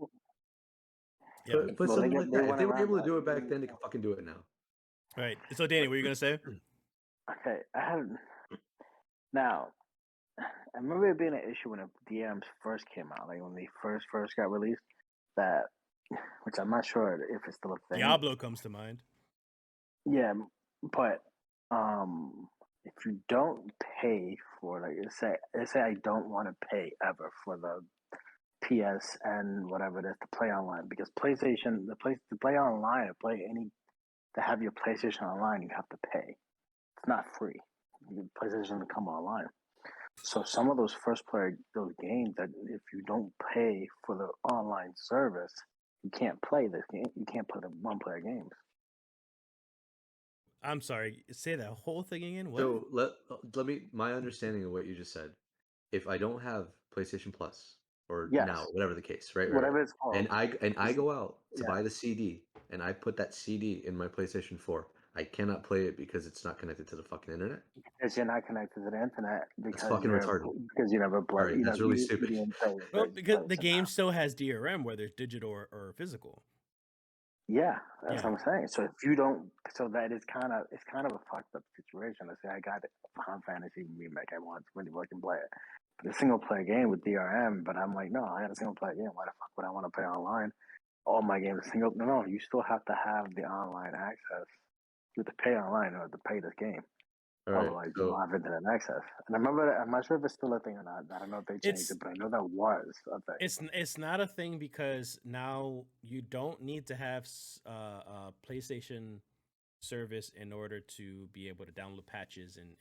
Yeah. But Well, something like they that. If went they were around able to that. do it back then, they can fucking do it now. Right. So Danny, what were you gonna say? Okay, now. I remember it being an issue when the DMs first came out, like when they first got released. That, which I'm not sure if it's still a thing. Diablo comes to mind. Yeah, but if you don't pay for, like, let's say I don't want to pay ever for the PSN whatever it is to play online, because PlayStation, to play online, to have your PlayStation online, you have to pay. It's not free. PlayStation doesn't come online. So some of those those games that if you don't pay for the online service, you can't play this game. You can't play the one-player games. I'm sorry. Say that whole thing again. What? So let me my understanding of what you just said. If I don't have PlayStation Plus or Yes, now, whatever the case, right? whatever it's called. And I go out to Yeah. buy the CD and I put that CD in my PlayStation 4. I cannot play it because it's not connected to the fucking internet. Because you're not connected to the internet That's fucking retarded. because you never All right, that's really stupid. You didn't pay Well, because the game still has DRM, whether it's digital or physical. Yeah, that's Yeah. what I'm saying. So if you don't, so that is kind of a fucked up situation. Let's say I got Final Fantasy remake, I want when you can play it, but a single player game with DRM. But I'm like, no, I got a single player game. Why the fuck would I want to play online? All my games are single. No, you still have to have the online access. You have to pay online in order to play this game. All right, Otherwise, you don't have internet access. And I remember, I'm not sure if it's still a thing or not. I don't know if they changed it, but I know that was a thing. It's not a thing, because now you don't need to have a PlayStation service in order to be able to download patches and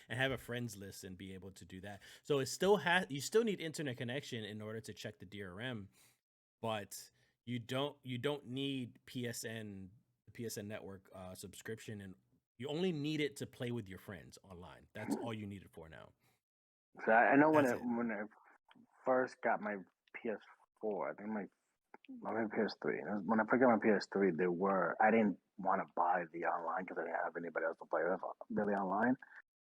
have a friends list and be able to do that. So it still you still need internet connection in order to check the DRM, but you don't need PSN network subscription, and you only need it to play with your friends online. That's all you need it for now. So I know when I first got my PS4, I think My PS3. When I picked up my PS3, I didn't want to buy the online because I didn't have anybody else to play with really online.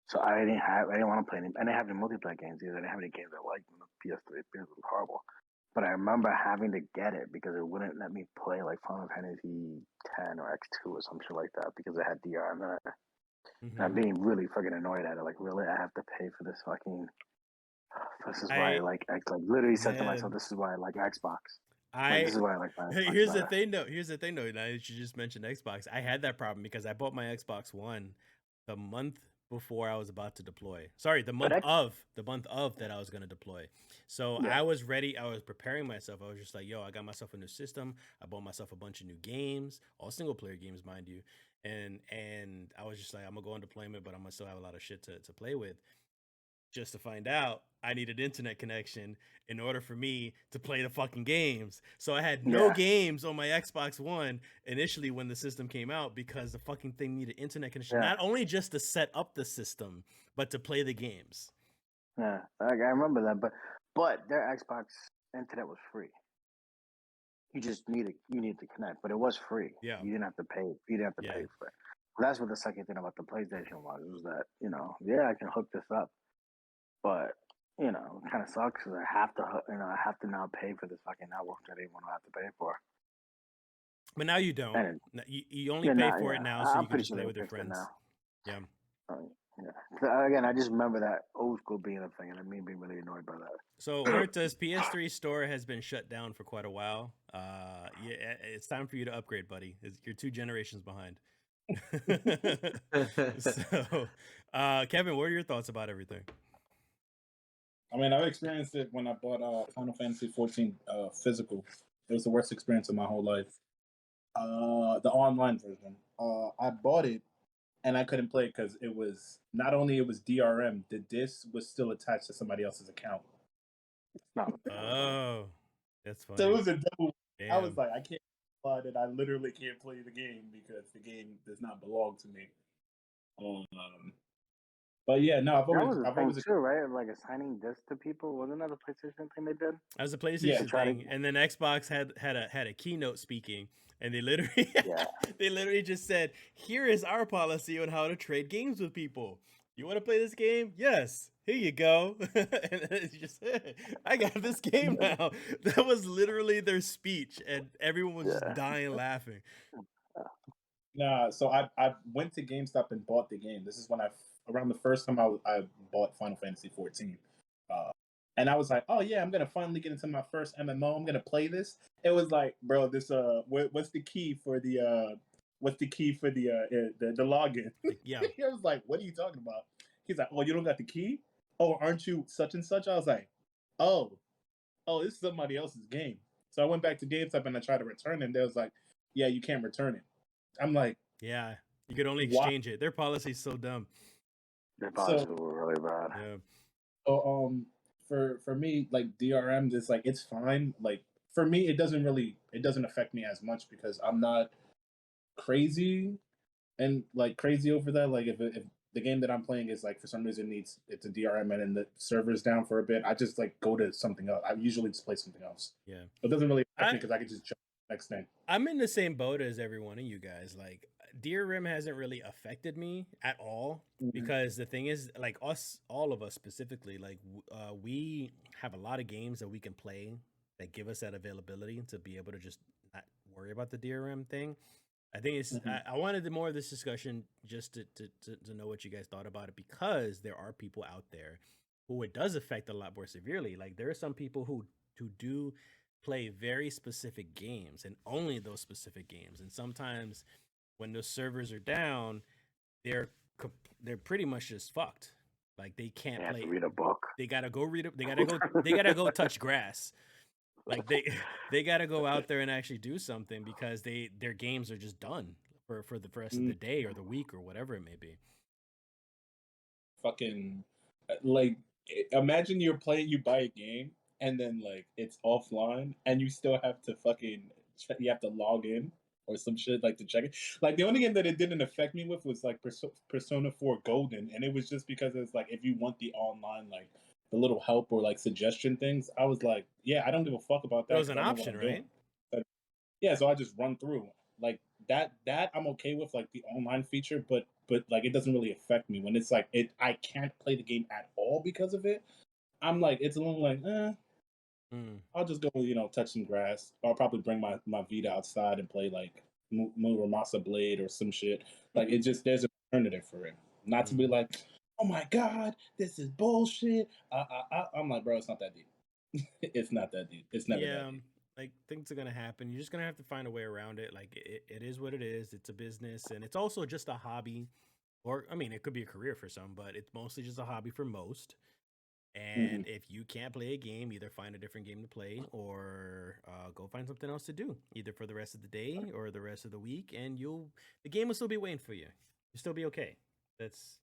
So I didn't want to play any. I didn't have any multiplayer games either. I didn't have any games I liked on the PS3 because it was horrible. But I remember having to get it because it wouldn't let me play like Final Fantasy 10 or X2 or some shit like that because it had DRM in it. And I'm being really fucking annoyed at it. Like, really, I have to pay for this fucking. This is why I like literally said to myself, this is why I like Xbox. Like, this is why I like my Xbox Here's better. the thing though. Here's the thing though. Now that you just mentioned Xbox, I had that problem because I bought my Xbox One the month before I was about to deploy. Sorry, the month of that I was going to deploy. So Yeah. I was ready. I was preparing myself. I was just like, yo, I got myself a new system. I bought myself a bunch of new games, all single player games, mind you. And I was just like, I'm gonna go on deployment, but I'm gonna still have a lot of shit to play with. Just to find out, I needed internet connection in order for me to play the fucking games. So I had no games on my Xbox One initially when the system came out because the fucking thing needed internet connection. Not only just to set up the system, but to play the games. Yeah, I remember that, but their Xbox internet was free. You just needed to connect, but it was free. Yeah, you didn't have to pay. You didn't have to pay for it. That's what the second thing about the PlayStation was that I can hook this up, but it kind of sucks because I have to now pay for this fucking network that I didn't want to have to pay for. But now you don't. You only pay for it now, so you can just play with your friends. Yeah. Again, I just remember that old school being a thing, and I mean being really annoyed by that. So Huerta's PS3 store has been shut down for quite a while. Yeah, it's time for you to upgrade, buddy. You're 2 generations behind. So, Kevin, what are your thoughts about everything? I mean, I've experienced it when I bought Final Fantasy 14 physical. It was the worst experience of my whole life. The online version. I bought it and I couldn't play it because it was not only it was DRM, the disc was still attached to somebody else's account. Oh, that's funny. So it was a double. Damn. I was like, I can't play it. I literally can't play the game because the game does not belong to me. But yeah, no, I've always too, right? Like assigning discs to people. Wasn't that a PlayStation thing they did? That was a PlayStation thing, and then Xbox had a keynote speaking, and they literally just said, "Here is our policy on how to trade games with people. You want to play this game? Yes. Here you go." And it's just, I got this game now. That was literally their speech, and everyone was just dying laughing. Nah, so I went to GameStop and bought the game. This is when around the first time I bought Final Fantasy 14. And I was like, oh yeah, I'm gonna finally get into my first MMO. I'm gonna play this. It was like, bro, this what's the key for the login? Yeah. I was like, what are you talking about? He's like, oh, you don't got the key? Oh, aren't you such and such? I was like, oh, this is somebody else's game. So I went back to GameStop and I tried to return it, and they was like, yeah, you can't return it. I'm like, yeah, you could only exchange it. Their policy's so dumb. Their policies were really bad. Yeah. So for me, like DRM, just like it's fine. Like for me, it doesn't affect me as much because I'm not crazy over that. Like if the game that I'm playing is like for some reason it's a DRM and then the server's down for a bit, I just like go to something else. I usually just play something else. Yeah, it doesn't really affect me because I can just jump to the next thing. I'm in the same boat as every one of you guys. Like DRM hasn't really affected me at all because the thing is, like all of us specifically, like we have a lot of games that we can play that give us that availability to be able to just not worry about the DRM thing. I think it's I wanted more of this discussion just to know what you guys thought about it because there are people out there who it does affect a lot more severely. Like there are some people who do play very specific games and only those specific games, and sometimes when those servers are down, they're pretty much just fucked. Like they can't play. Read a book. They gotta go read. They gotta go touch grass. Like they gotta go out there and actually do something because their games are just done for the rest of the day or the week or whatever it may be. Fucking like imagine you buy a game and then like it's offline and you still have to you have to log in or some shit like to check it. Like the only game that it didn't affect me with was like Persona 4 Golden, and it was just because it's like if you want the online like the little help or like suggestion things, I was like, yeah, I don't give a fuck about that. It was an option, right? Yeah, so I just run through like that. I'm okay with like the online feature, but like it doesn't really affect me when it's like it. I can't play the game at all because of it. I'm like it's a little like Mm. I'll just go touch some grass. I'll probably bring my Vita outside and play like Muramasa Blade or some shit. Like it just there's an alternative for it. Not to be Mm. like, oh my god, this is bullshit. I'm like, bro, it's not that deep. It's not that deep. It's never Yeah, that deep. like things are gonna happen. You're just gonna have to find a way around it. Like it is what it is. It's a business, and it's also just a hobby. Or I mean, it could be a career for some, but it's mostly just a hobby for most. Hmm. And if you can't play a game, either find a different game to play or go find something else to do, either for the rest of the day or the rest of the week, and the game will still be waiting for you. You'll still be okay. That's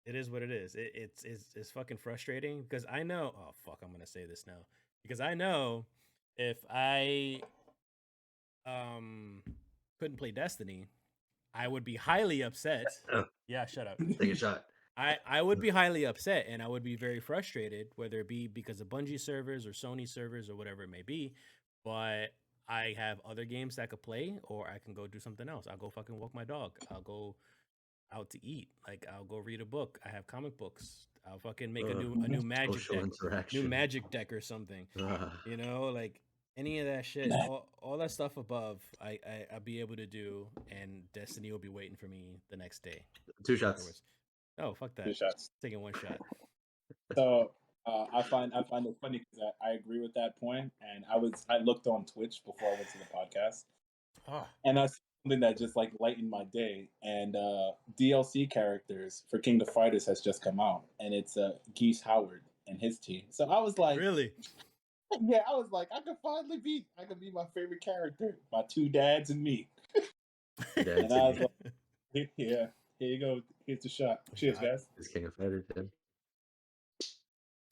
it is what it is. It's fucking frustrating because I know. Oh fuck, I'm gonna say this now because I know if I um couldn't play Destiny, I would be highly upset. Oh, Yeah, shut up. take a shot. I would be highly upset and I would be very frustrated, whether it be because of Bungie servers or Sony servers or whatever it may be. But I have other games that I could play, or I can go do something else. I'll go fucking walk my dog. I'll go out to eat. Like I'll go read a book. I have comic books. I'll fucking make a new magic Social deck, new interaction. magic deck or something. Ah, Like any of that shit, all that stuff above, I'll be able to do, and Destiny will be waiting for me the next day 2 shots. afterwards. Oh fuck Two that! shots. Taking one shot. So I find it funny because I agree with that point, and I looked on Twitch before I went to the podcast, Oh, and I saw something that just like lightened my day. And DLC characters for King of Fighters has just come out, and it's Geese Howard and his team. So I was like, really? yeah, I was like, I could be my favorite character, my two dads and me. Dad's And I was like, yeah, here you go, here's the shot. Cheers, guys. is King of Fighters. Yeah.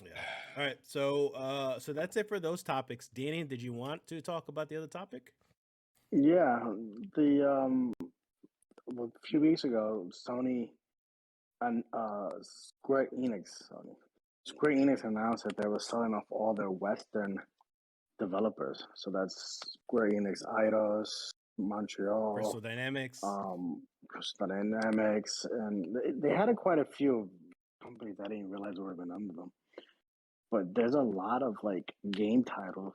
Yeah. All right. So that's it for those topics. Danny, did you want to talk about the other topic? Yeah, the a few weeks ago, Sony and Square Enix announced that they were selling off all their Western developers. So that's Square Enix, Eidos, Montreal, Crystal Dynamics. Crystal Dynamics, and they had quite a few companies I didn't realize were even under them. But there's a lot of like game titles,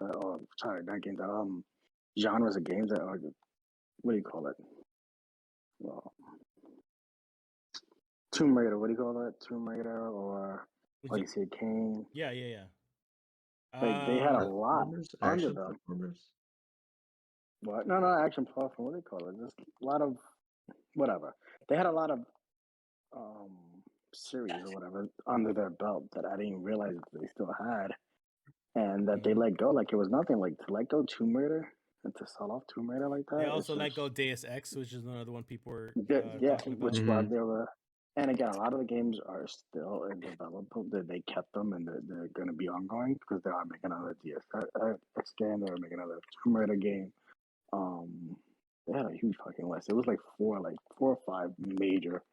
or sorry, not game titles, genres of games that are, what do you call it? Well, Tomb Raider, what do you call that? Tomb Raider or Legacy of Kain. Yeah. They had a Um, lot Platformers? under Action them. platformers? What? No, action platform. What do they call it? Just a lot of whatever. They had a lot of um series or whatever under their belt that I didn't realize they still had, and that they let go like it was nothing. Like to let go Tomb Raider and to sell off Tomb Raider like they that. It's also let just go Deus Ex, which is another one people were yeah, talking about. which was they were. And again, a lot of the games are still in development. They kept them, and they're going to be ongoing because they are making another DSX game. They're making another Tomb Raider game. They had a huge fucking list. It was like four or five major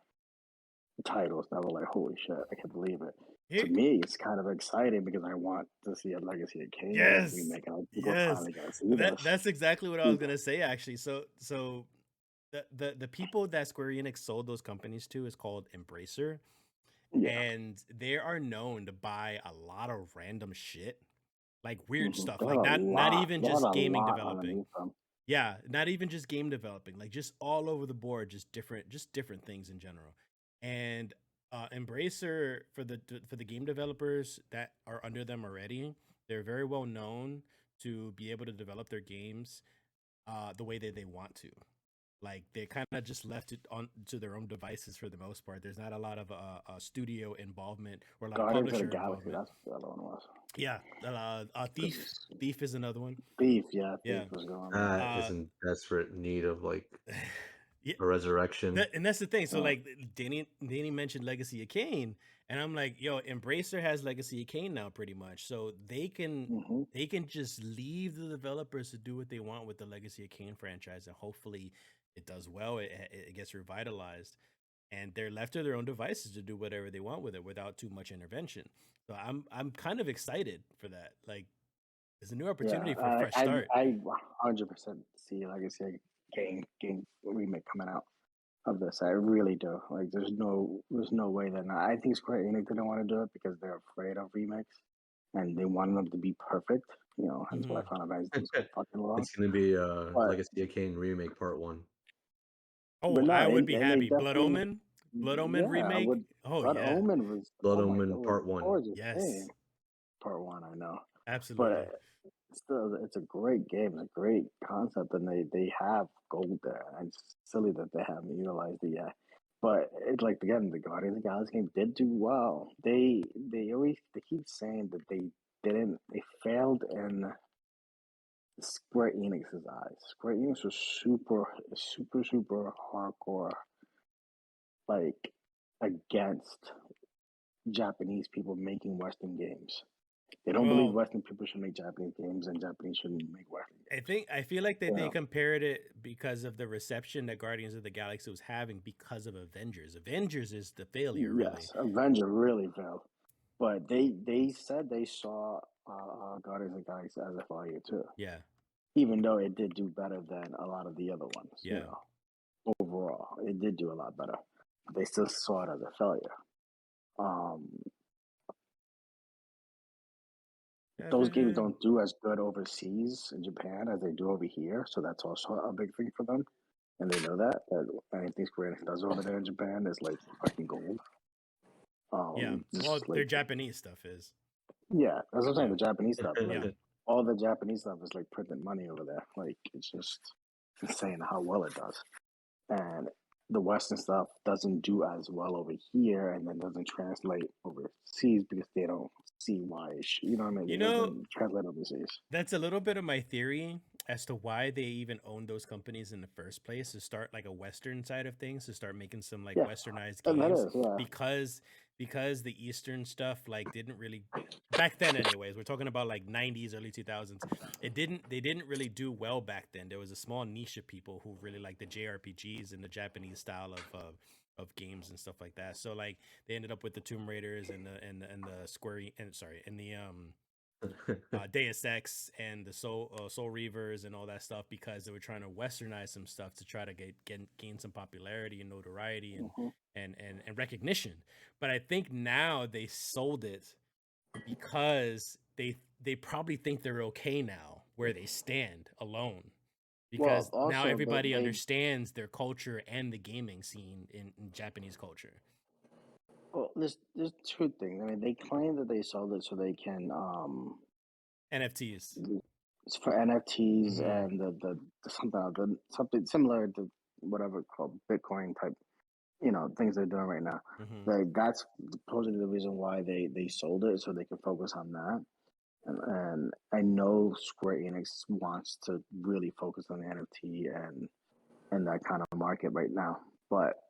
titles that were like, holy shit, I can't believe it. To me, it's kind of exciting because I want to see a Legacy of Kain remake, and we're finally gonna see this. That's exactly what I was gonna say actually. So the people that Square Enix sold those companies to is called Embracer, and they are known to buy a lot of random shit, like weird stuff, like not even just gaming developing. Yeah, not even just game developing, like just all over the board, just different things in general. And Embracer for the game developers that are under them already, they're very well known to be able to develop their games the way that they want to. Like they kind of just left it on to their own devices for the most part. There's not a lot of studio involvement or a lot of publisher involvement. That's what the other one was. Yeah, Thief is another one. Thief was going on. Is in desperate need of like yeah, a resurrection. and that's the thing. So like Danny mentioned Legacy of Kain, and I'm like, yo, Embracer has Legacy of Kain now pretty much. So they can just leave the developers to do what they want with the Legacy of Kain franchise, and hopefully it does well. It gets revitalized, and they're left to their own devices to do whatever they want with it without too much intervention. So I'm kind of excited for that. Like It's a new opportunity Yeah, for a fresh start. I 100% see Legacy game remake coming out of this. I really do. Like, there's no way that not. I think Square Enix didn't want to do it because they're afraid of remakes, and they wanted them to be perfect. You know, hence why Mhm. Final Fantasy is so fucking long. It's gonna be But Legacy of Kain remake part 1. Oh, but no, I would be and they happy. Blood definitely, Omen? Blood Omen yeah, I remake? would. Oh Blood yeah. Omen was, Blood oh my god, Omen it was part a 1. gorgeous Yes. game. Part one, I know, but Absolutely. still, it's a great game. It's a great concept, and they have gold there. And it's silly that they haven't utilized it yet. But it's like, again, the Guardians of the Galaxy game did do well. They keep saying that they failed in Square Enix's eyes. Square Enix was super hardcore, like, against Japanese people making Western games. They don't believe Well, Western people should make Japanese games, and Japanese shouldn't make Western games. I feel like that You they know, compared it because of the reception that Guardians of the Galaxy was having because of Avengers. Avengers is the failure, really. yes, Avenger really failed, but they said they saw Guardians of the Galaxy as a failure too, Yeah. even though it did do better than a lot of the other ones. You Yeah. know, overall, it did do a lot better. But they still saw it as a failure. Um, those games don't do as good overseas in Japan as they do over here, so that's also a big thing for them, and they know that. That anything Square Enix does over there in Japan is like fucking gold. Yeah. Well, Just their like, Japanese stuff is. yeah, that's what I'm saying. Yeah. The Japanese stuff, like, Yeah. all the Japanese stuff is like printing money over there. Like, it's just insane how well it does. And the Western stuff doesn't do as well over here, and then doesn't translate overseas because they don't see why you know what I mean? You It know, doesn't translate overseas. that's a little bit of my theory as to why they even own those companies in the first place, to start like a Western side of things, to start making some like Yeah, Westernized and that games, is, yeah. because the Eastern stuff like didn't really, back then anyways, we're talking about like 90s, early 2000s, they didn't really do well back then. There was a small niche of people who really like the JRPGs and the Japanese style of games and stuff like that. So like they ended up with the Tomb Raiders and the Square and sorry, and the Deus Ex and the Soul Reavers and all that stuff, because they were trying to westernize some stuff to try to gain some popularity and notoriety and, Mhm. and recognition. But I think now they sold it because they probably think they're okay now where they stand alone, Well, because now also everybody understands their culture and the gaming scene in Japanese culture. well, there's two things. I mean, they claim that they sold it so they can NFTs. it's for NFTs Mhm. and something similar to whatever called Bitcoin type, you know, things they're doing right now. Mhm. Like, that's supposedly the reason why they sold it, so they can focus on that. And I know Square Enix wants to really focus on the NFT and that kind of market right now, but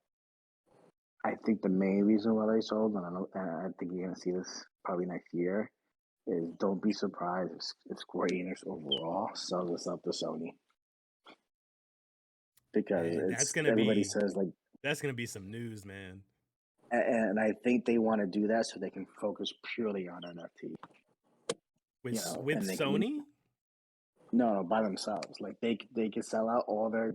I think the main reason why they sold, and I think you're gonna see this probably next year, is don't be surprised if Square Enix overall sells itself to Sony, because Man, it's everybody says, like, that's gonna be some news, man. and I think they want to do that so they can focus purely on NFT, you know, With and they can Sony. no by themselves. Like, they can sell out all their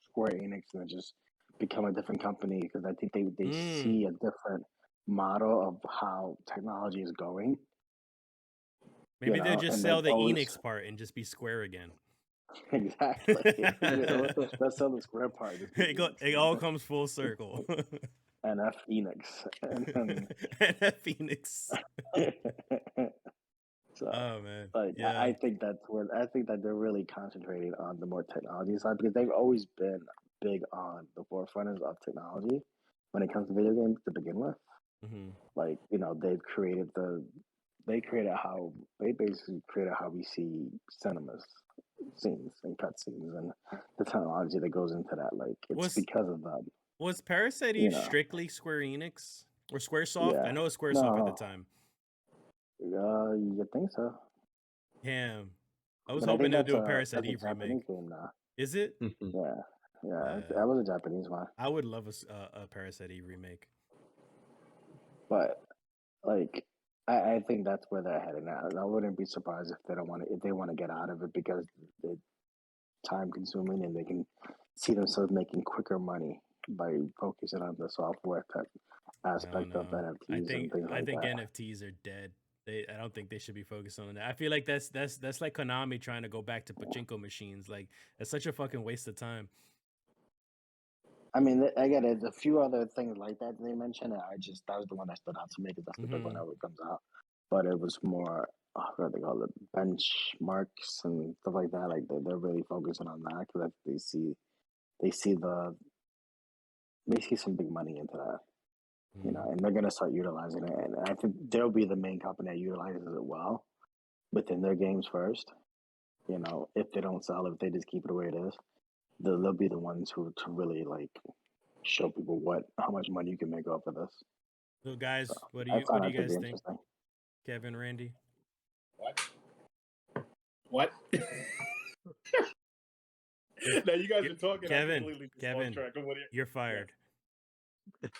Square Enix and then just become a different company, because I think they see a different model of how technology is going, you Maybe they'll know, just and sell that's the always Enix part and just be Square again. exactly. Let's sell the Square part. Just be Enix, It all comes full circle. and F Enix, and Phoenix. so, Oh man, like, yeah. I think I think that they're really concentrating on the more technology side, because they've always been big on the forefront of technology when it comes to video games to begin with. Mm-hmm. Like, you know, they basically created how we see cinemas scenes and cutscenes and the technology that goes into that. Like, it's Was because of them, Parasite you Eve know. strictly Square Enix or SquareSoft? I Yeah. know it's SquareSoft at the No, time. you think so? Damn, I was But I hoping think they'll do a that's Parasite a Eve remake. Japanese game now. Is it? Yeah, yeah, Uh, that was a Japanese one. I would love a Parasite Eve remake. But, like, I think that's where they're heading now. I wouldn't be surprised if they don't want to if they want to get out of it because it's time consuming and they can see themselves making quicker money by focusing on the software type No, aspect of no. NFTs and things I like think that. NFTs are dead. I don't think they should be focused on that. I feel like that's like Konami trying to go back to pachinko machines. Like that's such a fucking waste of time. I mean, again, there's a few other things like that they mentioned. And that was the one that stood out to me because that's the big one that comes out. But it was more, what they call it, benchmarks and stuff like that. Like they're really focusing on that because they see some big money into that, you know, and they're gonna start utilizing it. And I think they'll be the main company that utilizes it well within their games first. You know, if they don't sell it, if they just keep it the way it is, they'll be the ones who to really like show people how much money you can make off of this. So guys, So what do I you found that to guys be think? interesting. Kevin, Randy? What? Now you guys are talking. Kevin, I completely just Kevin, lost track of what you're fired.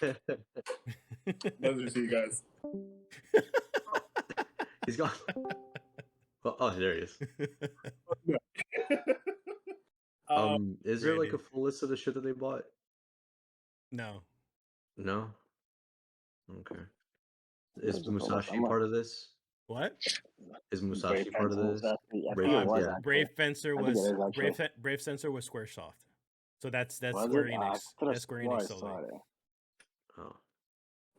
Love to see you guys. He's gone. Oh, there he is. Is there like a full list of the shit that they bought? No. No. Okay. Is Musashi part of this? What? Is Musashi Brave part of Fencer, this? I Brave think it Fencer, was yeah. actually. Brave Fencer I think it was is actually. Brave Fencer was Squaresoft. So that's Was Square it? Enix. I That's Square Enix solely. saw it. Oh,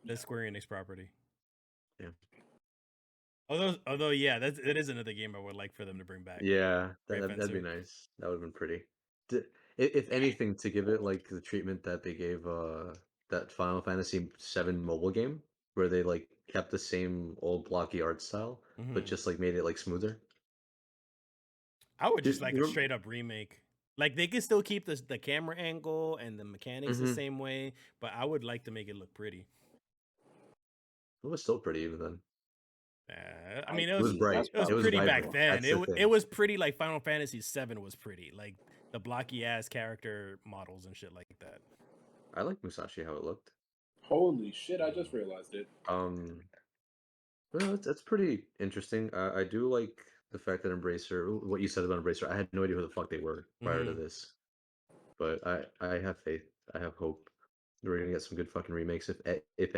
That's Square Enix property. yeah. Although, yeah, that is another game I would like for them to bring back. Yeah, Brave that'd be Fencer. nice. That would have been pretty. If anything, to give it like the treatment that they gave that Final Fantasy VII mobile game, where they like kept the same old blocky art style, but just like made it like smoother. I would just like a straight up remake. Like they can still keep the camera angle and the mechanics the same way, but I would like to make it look pretty. It was still pretty even then. I mean, it was bright. It was pretty back then. That's It was pretty like Final Fantasy VII was pretty, like the blocky ass character models and shit like that. I like Musashi how it looked. Holy shit! I just realized it. Well, that's pretty interesting. I do like the fact that Embracer, what you said about Embracer. I had no idea who the fuck they were prior to this, but I have faith. I have hope. We're gonna get some good fucking remakes, if any. If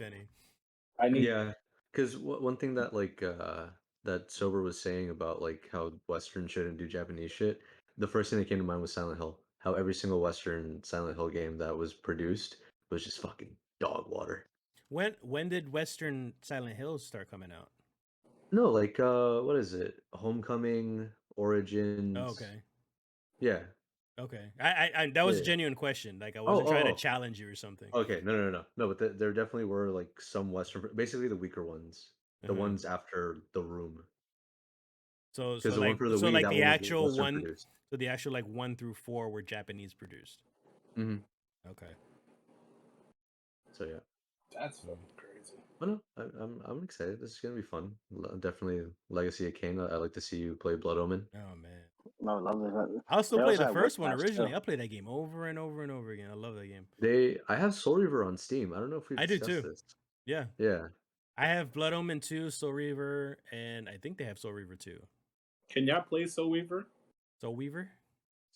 any. Yeah, because one thing that like that Sober was saying about like how Western shouldn't do Japanese shit. The first thing that came to mind was Silent Hill. How every single Western Silent Hill game that was produced was just fucking dog water. When did Western Silent Hill start coming out? No, like what is it? Homecoming, Origins. Oh, okay. Yeah. Okay. I that was a genuine question. Like I wasn't trying to challenge you or something. Okay, no. But there definitely were like some Western, basically the weaker ones, the ones after The Room. So the like one for the so Wii, like that the one was actual Western one. produced. So the actual like 1 through 4 were Japanese produced. Okay. So yeah. That's fucking crazy. But no, I'm excited. This is gonna be fun. Definitely Legacy of Kain. I like to see you play Blood Omen. Oh man. No, I love that. I'll still play the first one originally. I played that game over and over and over again. I love that game. I have Soul Reaver on Steam. I don't know if we've discussed this. Yeah. Yeah. I have Blood Omen 2, Soul Reaver, and I think they have Soul Reaver 2. Can y'all play Soul Reaver? Soul Weaver?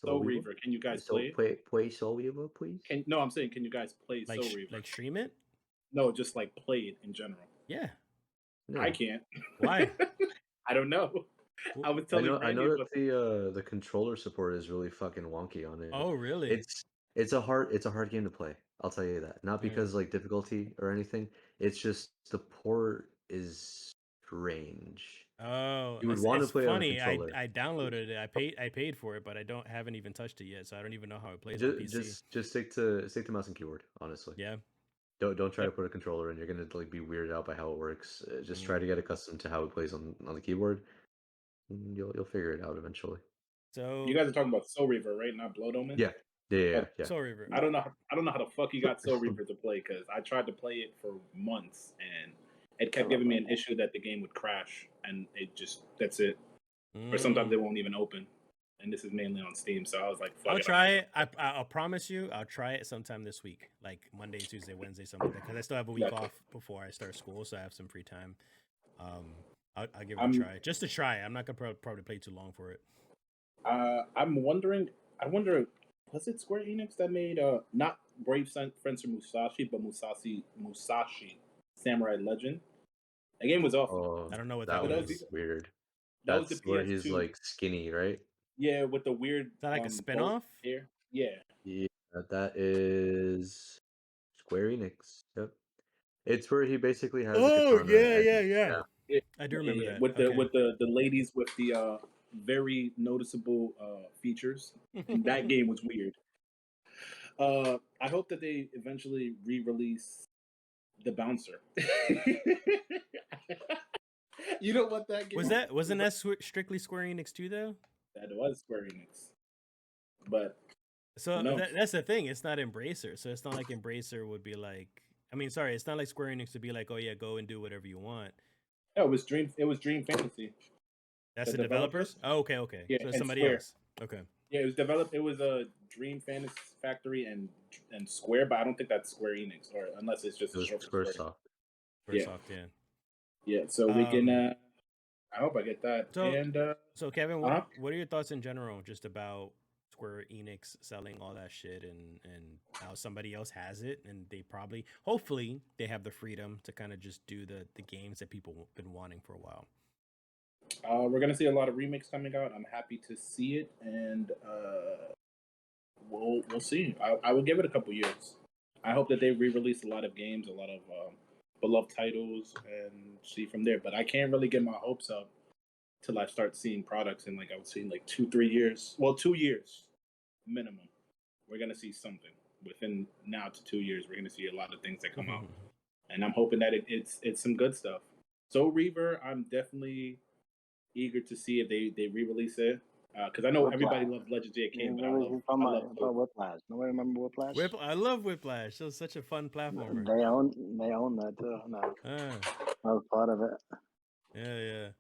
Soul Reaver. Can you guys play it? Play Soul Reaver, please? No, I'm saying, can you guys play like, Soul Reaver? Like stream it? No, just like play it in general. Yeah. No. I can't. Why? I don't know. I was telling I know that the controller support is really fucking wonky on it. Oh, really? It's a hard game to play. I'll tell you that. Not because like difficulty or anything. It's just the port is strange. Oh, you would want to play funny. on a controller. I downloaded it. I paid for it, but I haven't even touched it yet, so I don't even know how it plays just, on PC. Just stick to mouse and keyboard, honestly. Yeah. Don't try to put a controller in. You're gonna like be weirded out by how it works. Just try to get accustomed to how it plays on the keyboard. You'll figure it out eventually. So you guys are talking about Soul Reaver, right? Not Blood Omen. Yeah. Soul Reaver. I don't know how the fuck you got Soul Reaver to play, because I tried to play it for months and it kept giving me an issue that the game would crash, and that's it. Or sometimes it won't even open. and this is mainly on Steam. So I was like, fuck I'll it, try it. I'll promise you, I'll try it sometime this week, like Monday, Tuesday, Wednesday, something like that. Because I still have a week Gotcha. off before I start school, so I have some free time. I'll give it a I'm try, just to try. I'm not gonna probably play too long for it. I'm wondering. I wonder, was it Square Enix that made not Brave Fencer Musashi, but Musashi Samurai Legend? That game was awesome. Oh, I don't know what that that But one one that was is. is weird. that was the That's where he's PS2. like skinny, right? Yeah, with the weird Is that like a boat spinoff? here. Yeah. Yeah, that is Square Enix. Yep. It's where he basically has a Oh katana and yeah. yeah. Yeah, I do yeah, remember yeah. that. With Okay. the ladies with the very noticeable features, and that game was weird. I hope that they eventually re-release the Bouncer. You know what that game wasn't that strictly Square Enix too though? That was Square Enix, but So no, that's the thing. It's not Embracer, so it's not like Embracer would be like. I mean, sorry, it's not like Square Enix to be like, oh yeah, go and do whatever you want. no, it was Dream. It was Dream Fantasy. That's The the developers. Oh, okay. Yeah, So it's and somebody Square. else. Okay. Yeah, it was developed. It was a Dream Fantasy Factory and Square, but I don't think that's Square Enix, or unless it's just It a was short for Square. Squaresoft. Yeah. Squaresoft, yeah. Yeah, so we can. Um, I hope I get that. So, And so Kevin, uh-huh. what are your thoughts in general, just about Square Enix selling all that shit and how somebody else has it, and they probably, hopefully, they have the freedom to kind of just do the games that people have been wanting for a while. We're gonna see a lot of remakes coming out. I'm happy to see it, and we'll see. I will give it a couple years. I hope that they re-release a lot of games, a lot of beloved titles, and see from there. But I can't really get my hopes up till I start seeing products in, like, I would say, like 2-3 years. Well, 2 years minimum. We're gonna see something within now to 2 years. We're gonna see a lot of things that come out, and I'm hoping that it's some good stuff. So Reaver, I'm definitely eager to see if they re-release it, because I know Whiplash. everybody loves Legends of King, but I love Whiplash. Nobody remember Whiplash? I love Whiplash. It was such a fun platformer. They own that too. No, I was part of it. Yeah.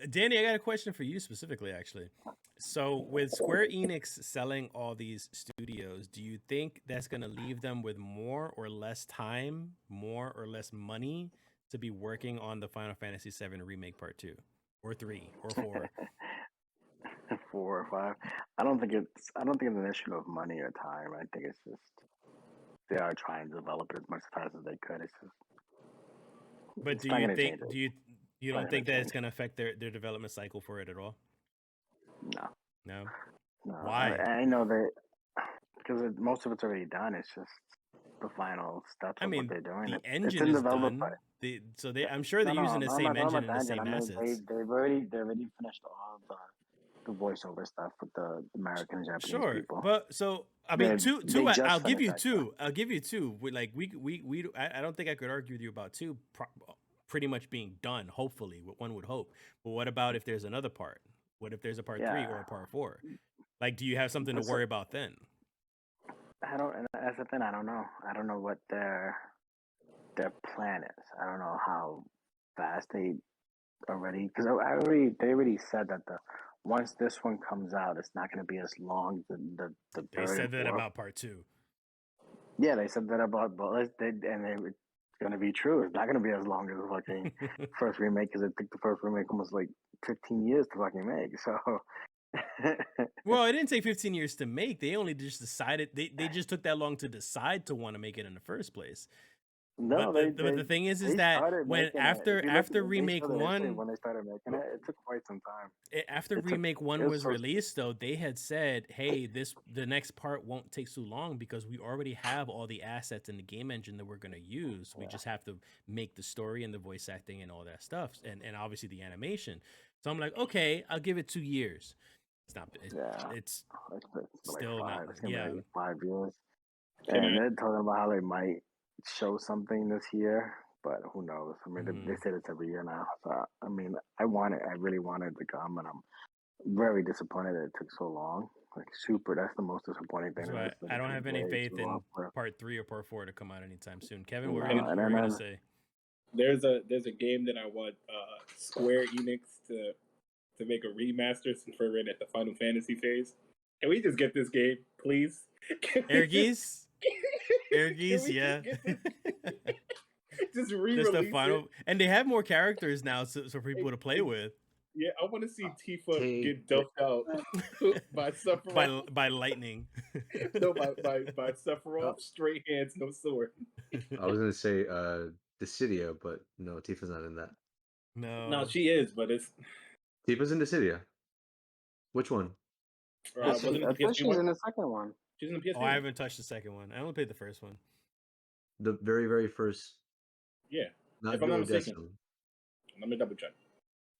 Danny, I got a question for you specifically, actually. So, with Square Enix selling all these studios, do you think that's going to leave them with more or less time, more or less money to be working on the Final Fantasy VII Remake Part 2 or 3 or 4? 4 or 5. I don't think it's an issue of money or time. I think it's just they are trying to develop it as much fast as they could. It's just. But it's do not you gonna think change it. you don't think that it's going to affect their development cycle for it at all? No. Why? I know that because most of it's already done. It's just the final steps of what they're doing. The It's engine in is development. So I'm sure they're using the same engine and the same assets. They've already finished all of the voiceover stuff with the American and Japanese people. But so I mean, two. I'll give you two. That. I'll give you two. I don't think I could argue with you about two. Pretty much being done. Hopefully, what one would hope. But what about if there's another part? What if there's a part 3 or a part 4? Like, do you have something to worry about then? I don't. And that's the thing. I don't know. I don't know what their plan is. I don't know how fast they already, because they already said that once this one comes out, it's not going to be as long. They said that about part 2. Yeah, they said that about Bullets, it's going to be true. It's not going to be as long as the fucking first remake, because I think the first remake almost like 15 years to fucking make. So. Well, it didn't take 15 years to make. They only just decided. They just took that long to decide to want to make it in the first place. No, but the thing is that when after remake 1, when they started making it, it took quite some time. After remake 1 was released, though, they had said, "Hey, the next part won't take too long because we already have all the assets in the game engine that we're gonna use. We just have to make the story and the voice acting and all that stuff, and obviously the animation." So I'm like, okay, I'll give it 2 years. It's not. It's still like 5. not. It's gonna be like 5 years. And they're talking about how they might show something this year, but who knows? I mean, they said it's every year now. So I mean, I really wanted it to come, and I'm very disappointed that it took so long. Like super, that's the most disappointing thing. So I don't have any faith in part 3 or part 4 to come out anytime soon. Kevin, what were you gonna say? There's a game that I want Square Enix to to make a remaster since we're in at the Final Fantasy phase. Can we just get this game, please? Airgeese? Airgeese, we yeah. just get this? Just Just re-release the final, it. and they have more characters now, so for people to play with. Yeah, I want to see Tifa Take get duffed out by Sephiroth. by lightning. No, by Sephiroth, straight hands, no sword. I was gonna say Dissidia, but no, Tifa's not in that. No, she is, but it's Tifa's in Dissidia. Which one? wasn't it I the thought PSP she was in one? the second one. She's in the PSP Oh, I one. haven't touched the second one. I only played the first one. The very, very first. Yeah, Not if I'm not mistaken. Duodecim. Let me double check.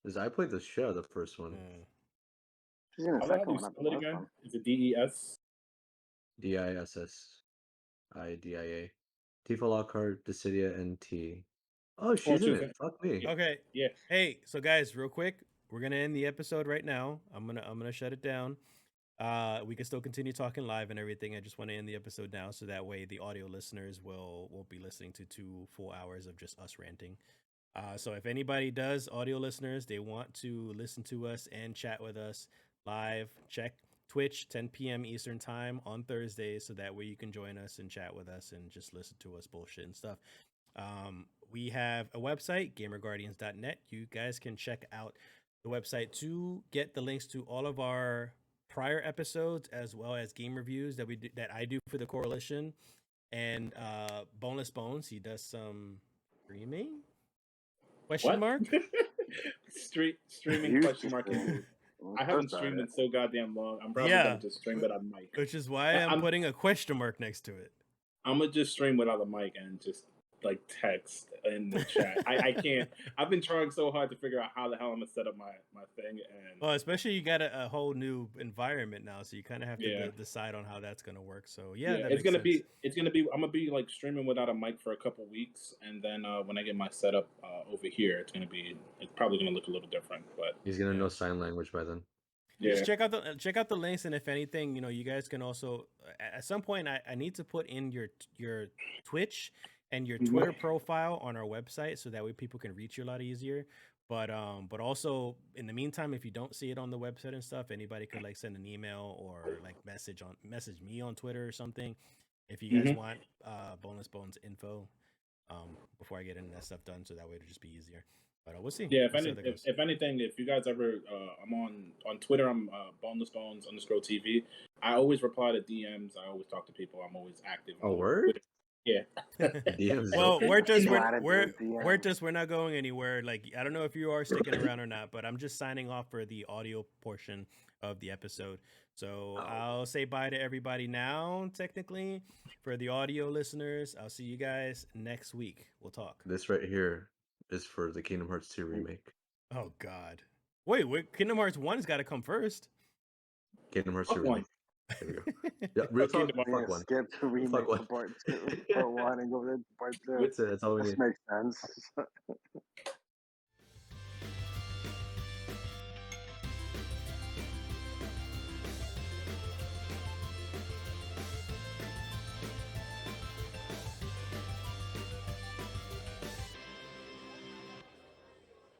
Because I played the shit out of the first one. She's in the How do second you one, not the spell it first again? one. Is it DES? DISSIDIA. Tifa Lockhart, Dissidia, and T. Oh, Oh, she's she in was it. Fuck me. Okay. Yeah. Hey, so guys, real quick, we're gonna end the episode right now. I'm gonna shut it down. We can still continue talking live and everything. I just want to end the episode now, so that way the audio listeners won't be listening to 2 full hours of just us ranting. So if anybody does, audio listeners, they want to listen to us and chat with us live, check Twitch 10 p.m. Eastern time on Thursdays, so that way you can join us and chat with us and just listen to us bullshit and stuff. We have a website, gamerguardians.net. You guys can check out the website to get the links to all of our prior episodes, as well as game reviews that I do for the Coalition, and Boneless Bones. He does some streaming? Question mark? Streaming You question just mark. stream. I haven't First streamed started. in so goddamn long. I'm probably Yeah. gonna just stream without a mic. Which is why I'm putting a question mark next to it. I'm gonna just stream without a mic and just like text in the chat. I can't. I've been trying so hard to figure out how the hell I'm gonna set up my thing. And Well, especially you got a whole new environment now, so you kind of have to Yeah. decide on how that's gonna work. So yeah, that it's makes gonna sense. be. I'm gonna be like streaming without a mic for a couple weeks, and then when I get my setup over here, it's probably gonna look a little different. But He's gonna Yeah. know sign language by then. yeah, Just check out the links, and if anything, you guys can also at some point I need to put in your Twitch and your Twitter profile on our website, so that way people can reach you a lot easier. But also in the meantime, if you don't see it on the website and stuff, anybody could like send an email or like message me on Twitter or something if you guys want Boneless Bones info before I get into that stuff done, so that way it'll just be easier. But we'll see. Yeah, We'll see how that goes. if anything, if you guys ever, I'm on Twitter. I'm bonelessbones_TV. I always reply to DMs. I always talk to people. I'm always active. Oh, word? Yeah. DMs. Well, okay. we're not going anywhere. Like, I don't know if you are sticking around or not, but I'm just signing off for the audio portion of the episode. So I'll say bye to everybody now. Technically, for the audio listeners, I'll see you guys next week. We'll talk. This right here is for the Kingdom Hearts 2 remake. Oh God! Wait! Kingdom Hearts 1's got to come first. Kingdom Hearts Fuck 2 one. remake. There we go. Yeah, real talk. Kingdom Fuck one. Skip to remake one. for part 2, part 1, and go to part 2. That's it. That's all we This need. makes sense.